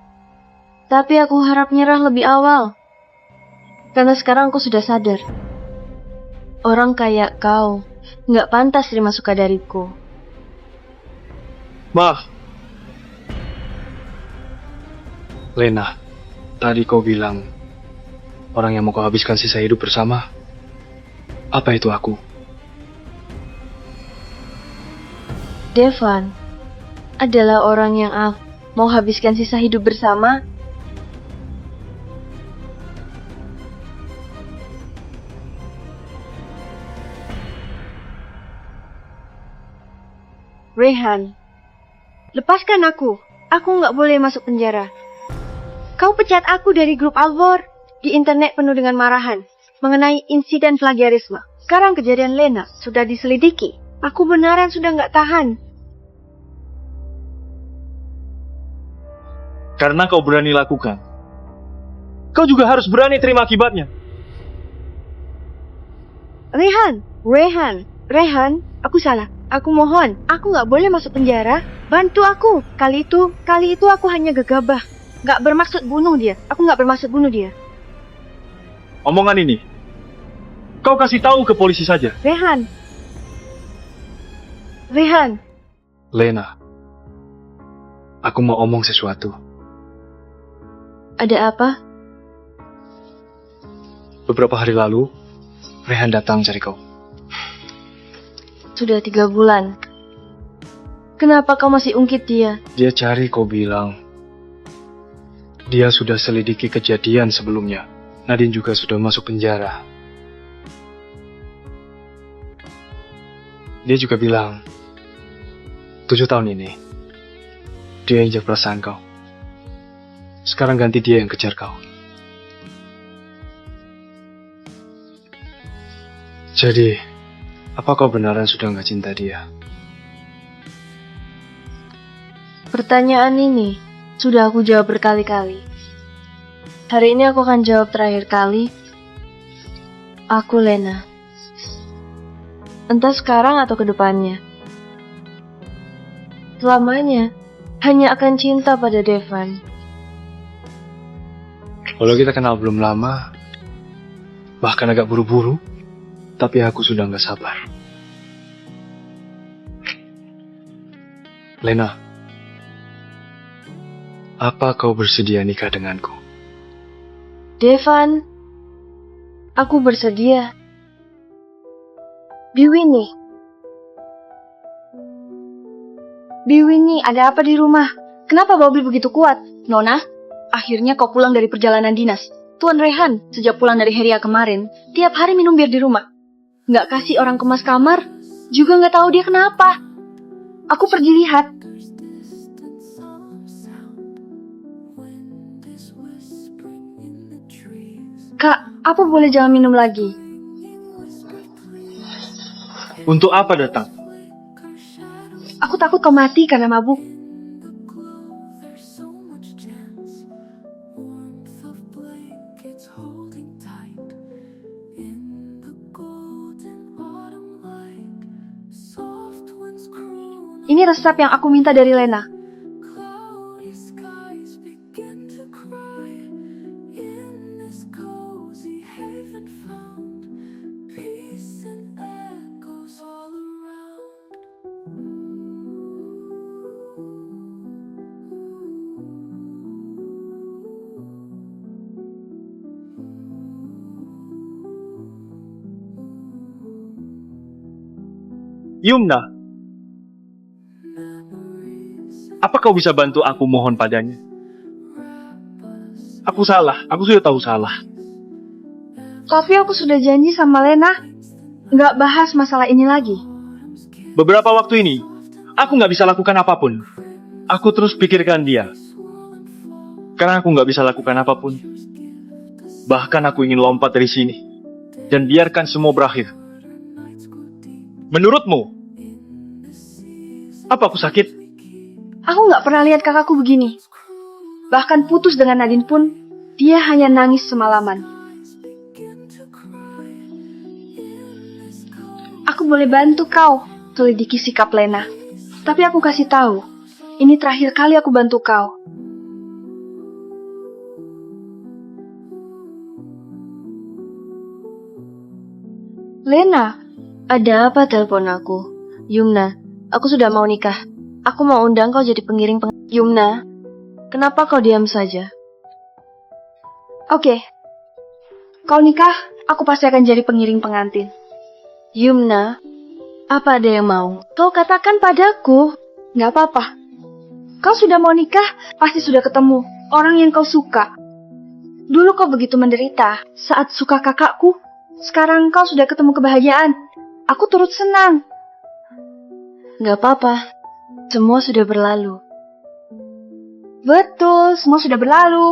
Tapi aku harap nyerah lebih awal. Karena sekarang aku sudah sadar. Orang kayak kau gak pantas terima suka dariku. Mah, Lena, tadi kau bilang orang yang mau kau habiskan sisa hidup bersama. Apa itu aku? Devan adalah orang yang aku mau habiskan sisa hidup bersama. Rehan, lepaskan aku. Aku nggak boleh masuk penjara. Kau pecat aku dari grup Alvor. Di internet penuh dengan marahan mengenai insiden plagiarisme. Sekarang kejadian Lena sudah diselidiki. Aku beneran sudah nggak tahan. karena kau berani lakukan, kau juga harus berani terima akibatnya. Rehan, aku salah. Aku mohon, aku nggak boleh masuk penjara. Bantu aku. Kali itu aku hanya gegabah. Nggak bermaksud bunuh dia. Aku nggak bermaksud bunuh dia. Omongan ini, kau kasih tahu ke polisi saja. Rehan. Lena, aku mau omong sesuatu. Ada apa? Beberapa hari lalu, Rehan datang cari kau. sudah 3 bulan. Kenapa kau masih ungkit dia? Dia cari, kau bilang. Dia sudah selidiki kejadian sebelumnya. Nadine juga sudah masuk penjara. Dia juga bilang, 7 tahun ini, dia injak perasaan kau. Sekarang ganti dia yang kejar kau. Jadi, apa kau beneran sudah nggak cinta dia? Pertanyaan ini sudah aku jawab berkali-kali. Hari ini aku akan jawab terakhir kali. Aku Lena. Entah sekarang atau ke depannya. Selamanya hanya akan cinta pada Devan. Walau kita kenal belum lama, bahkan agak buru-buru, tapi aku sudah nggak sabar. Lena, apa kau bersedia nikah denganku? Devan, aku bersedia. Biwini. Biwini, ada apa di rumah? Kenapa Bobby begitu kuat? Nona, akhirnya kau pulang dari perjalanan dinas. Tuan Rehan, sejak pulang dari Heria kemarin, tiap hari minum bir di rumah. Nggak kasih orang kemas kamar, juga nggak tahu dia kenapa. Aku pergi lihat. Kak, apa boleh jangan minum lagi? Untuk apa datang? Aku takut kau mati karena mabuk. Ini resep yang aku minta dari Lena. Yumna, apa kau bisa bantu aku mohon padanya? Aku salah, aku sudah tahu salah. Tapi aku sudah janji sama Lena, nggak bahas masalah ini lagi. Beberapa waktu ini, aku nggak bisa lakukan apapun. Aku terus pikirkan dia. Karena aku nggak bisa lakukan apapun. Bahkan aku ingin lompat dari sini. Dan biarkan semua berakhir. Menurutmu, apa aku sakit? Aku nggak pernah lihat kakakku begini. Bahkan putus dengan Nadine pun, dia hanya nangis semalaman. Aku boleh bantu kau selidiki sikap Lena. Tapi aku kasih tahu, ini terakhir kali aku bantu kau. Lena, ada apa telepon aku? Yumna, aku sudah mau nikah. Aku mau undang kau jadi pengiring Yumna, kenapa kau diam saja? Oke, kau nikah, aku pasti akan jadi pengiring pengantin. Yumna, apa ada yang mau? Kau katakan padaku. Nggak apa-apa. Kau sudah mau nikah, pasti sudah ketemu orang yang kau suka. Dulu kau begitu menderita saat suka kakakku. Sekarang kau sudah ketemu kebahagiaan. Aku turut senang. Nggak apa-apa, semua sudah berlalu. Betul, semua sudah berlalu.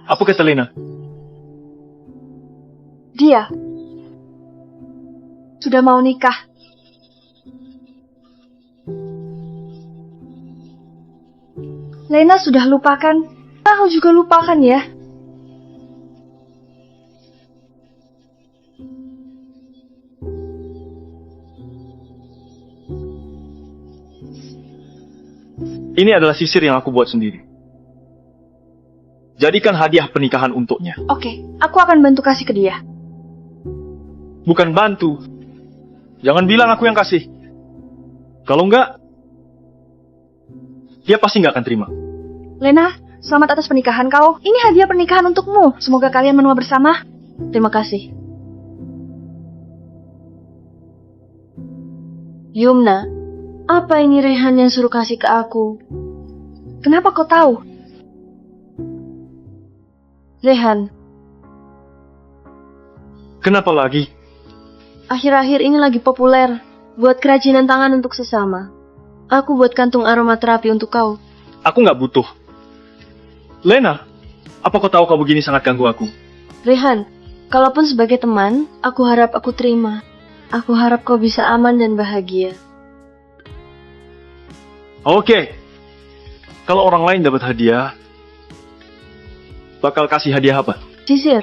Apa kata Lena? Dia sudah mau nikah. Lena sudah lupakan. Aku juga lupakan ya. Ini adalah sisir yang aku buat sendiri. Jadikan hadiah pernikahan untuknya. Oke, aku akan bantu kasih ke dia. Bukan bantu. Jangan bilang aku yang kasih. Kalau enggak, dia pasti nggak akan terima. Lena, selamat atas pernikahan kau. Ini hadiah pernikahan untukmu. Semoga kalian menua bersama. Terima kasih. Yumna, apa ini Rehan yang suruh kasih ke aku? Kenapa kau tahu? Rehan, Kenapa lagi? akhir-akhir ini lagi populer buat kerajinan tangan untuk sesama. Aku buat kantung aromaterapi untuk kau. Aku nggak butuh. Lena, apa kau tahu kau begini sangat ganggu aku? Rehan, kalaupun sebagai teman, aku harap aku terima. Aku harap kau bisa aman dan bahagia. Oke. Kalau orang lain dapat hadiah, bakal kasih hadiah apa? Sisir.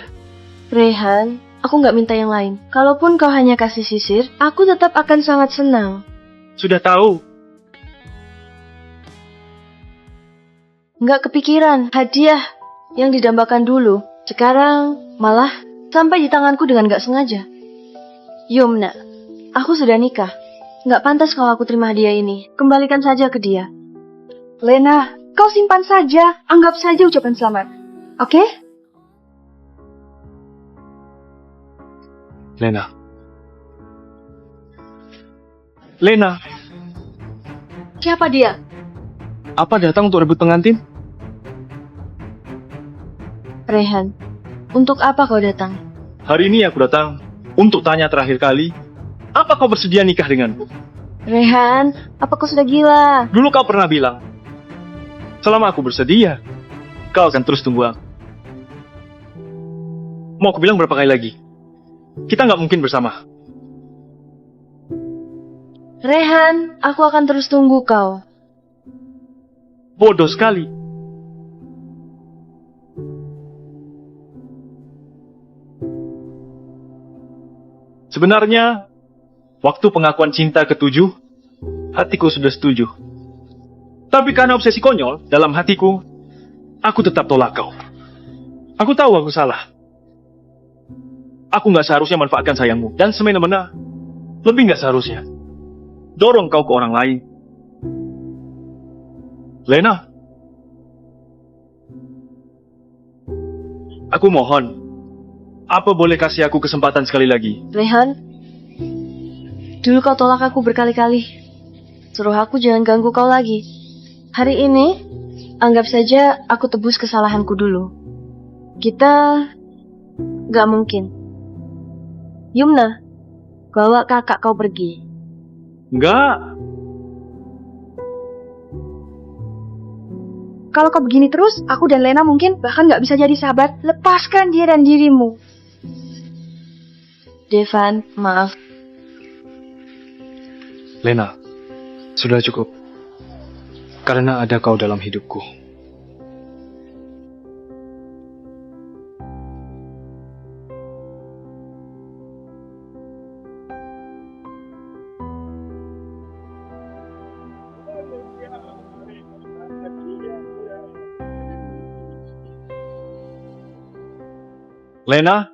Rehan, aku nggak minta yang lain. Kalaupun kau hanya kasih sisir, aku tetap akan sangat senang. Sudah tahu. Nggak kepikiran, hadiah yang didambakan dulu. Sekarang malah sampai di tanganku dengan nggak sengaja. Yumna, aku sudah nikah. Nggak pantas kalau aku terima hadiah ini. Kembalikan saja ke dia. Lena, kau simpan saja. Anggap saja ucapan selamat. Oke? Lena, Lena, Siapa dia? apa datang untuk rebut pengantin? Rehan, untuk apa kau datang? hari ini aku datang untuk tanya terakhir kali, apa kau bersedia nikah denganku? Rehan, apa kau sudah gila? Dulu kau pernah bilang, selama aku bersedia, kau akan terus tunggu aku. Mau aku bilang berapa kali lagi? Kita nggak mungkin bersama. Rehan, aku akan terus tunggu kau. Bodoh sekali. Sebenarnya, waktu pengakuan cinta ke-7, hatiku sudah setuju. Tapi karena obsesi konyol dalam hatiku, aku tetap tolak kau. Aku tahu aku salah. Aku nggak seharusnya manfaatkan sayangmu. Dan semena-mena, lebih nggak seharusnya dorong kau ke orang lain. Lena, aku mohon, apa boleh kasih aku kesempatan sekali lagi? Rehan, dulu kau tolak aku berkali-kali. Suruh aku jangan ganggu kau lagi. Hari ini, anggap saja aku tebus kesalahanku dulu. Kita gak mungkin. Yumna, bawa kakak kau pergi. Enggak, Kalau kau begini terus, aku dan Lena mungkin bahkan nggak bisa jadi sahabat. Lepaskan dia dan dirimu. Devan, maaf. Lena, sudah cukup. Karena ada kau dalam hidupku. Lena,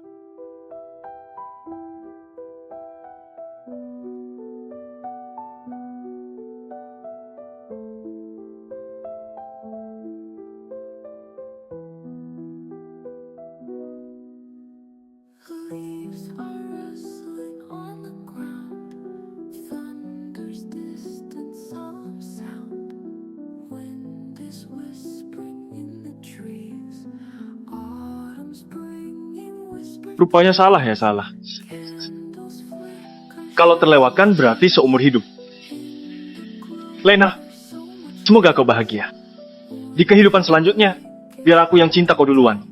Leaves are rustling on the ground. Thunder's distant sound. Wind is whispering in the trees. Autumn's bringing whispered rupanya salah ya salah. candles flicker. Kalau terlewatkan berarti seumur hidup. Lena, semoga kau bahagia. Di kehidupan selanjutnya, biar aku yang cinta kau duluan.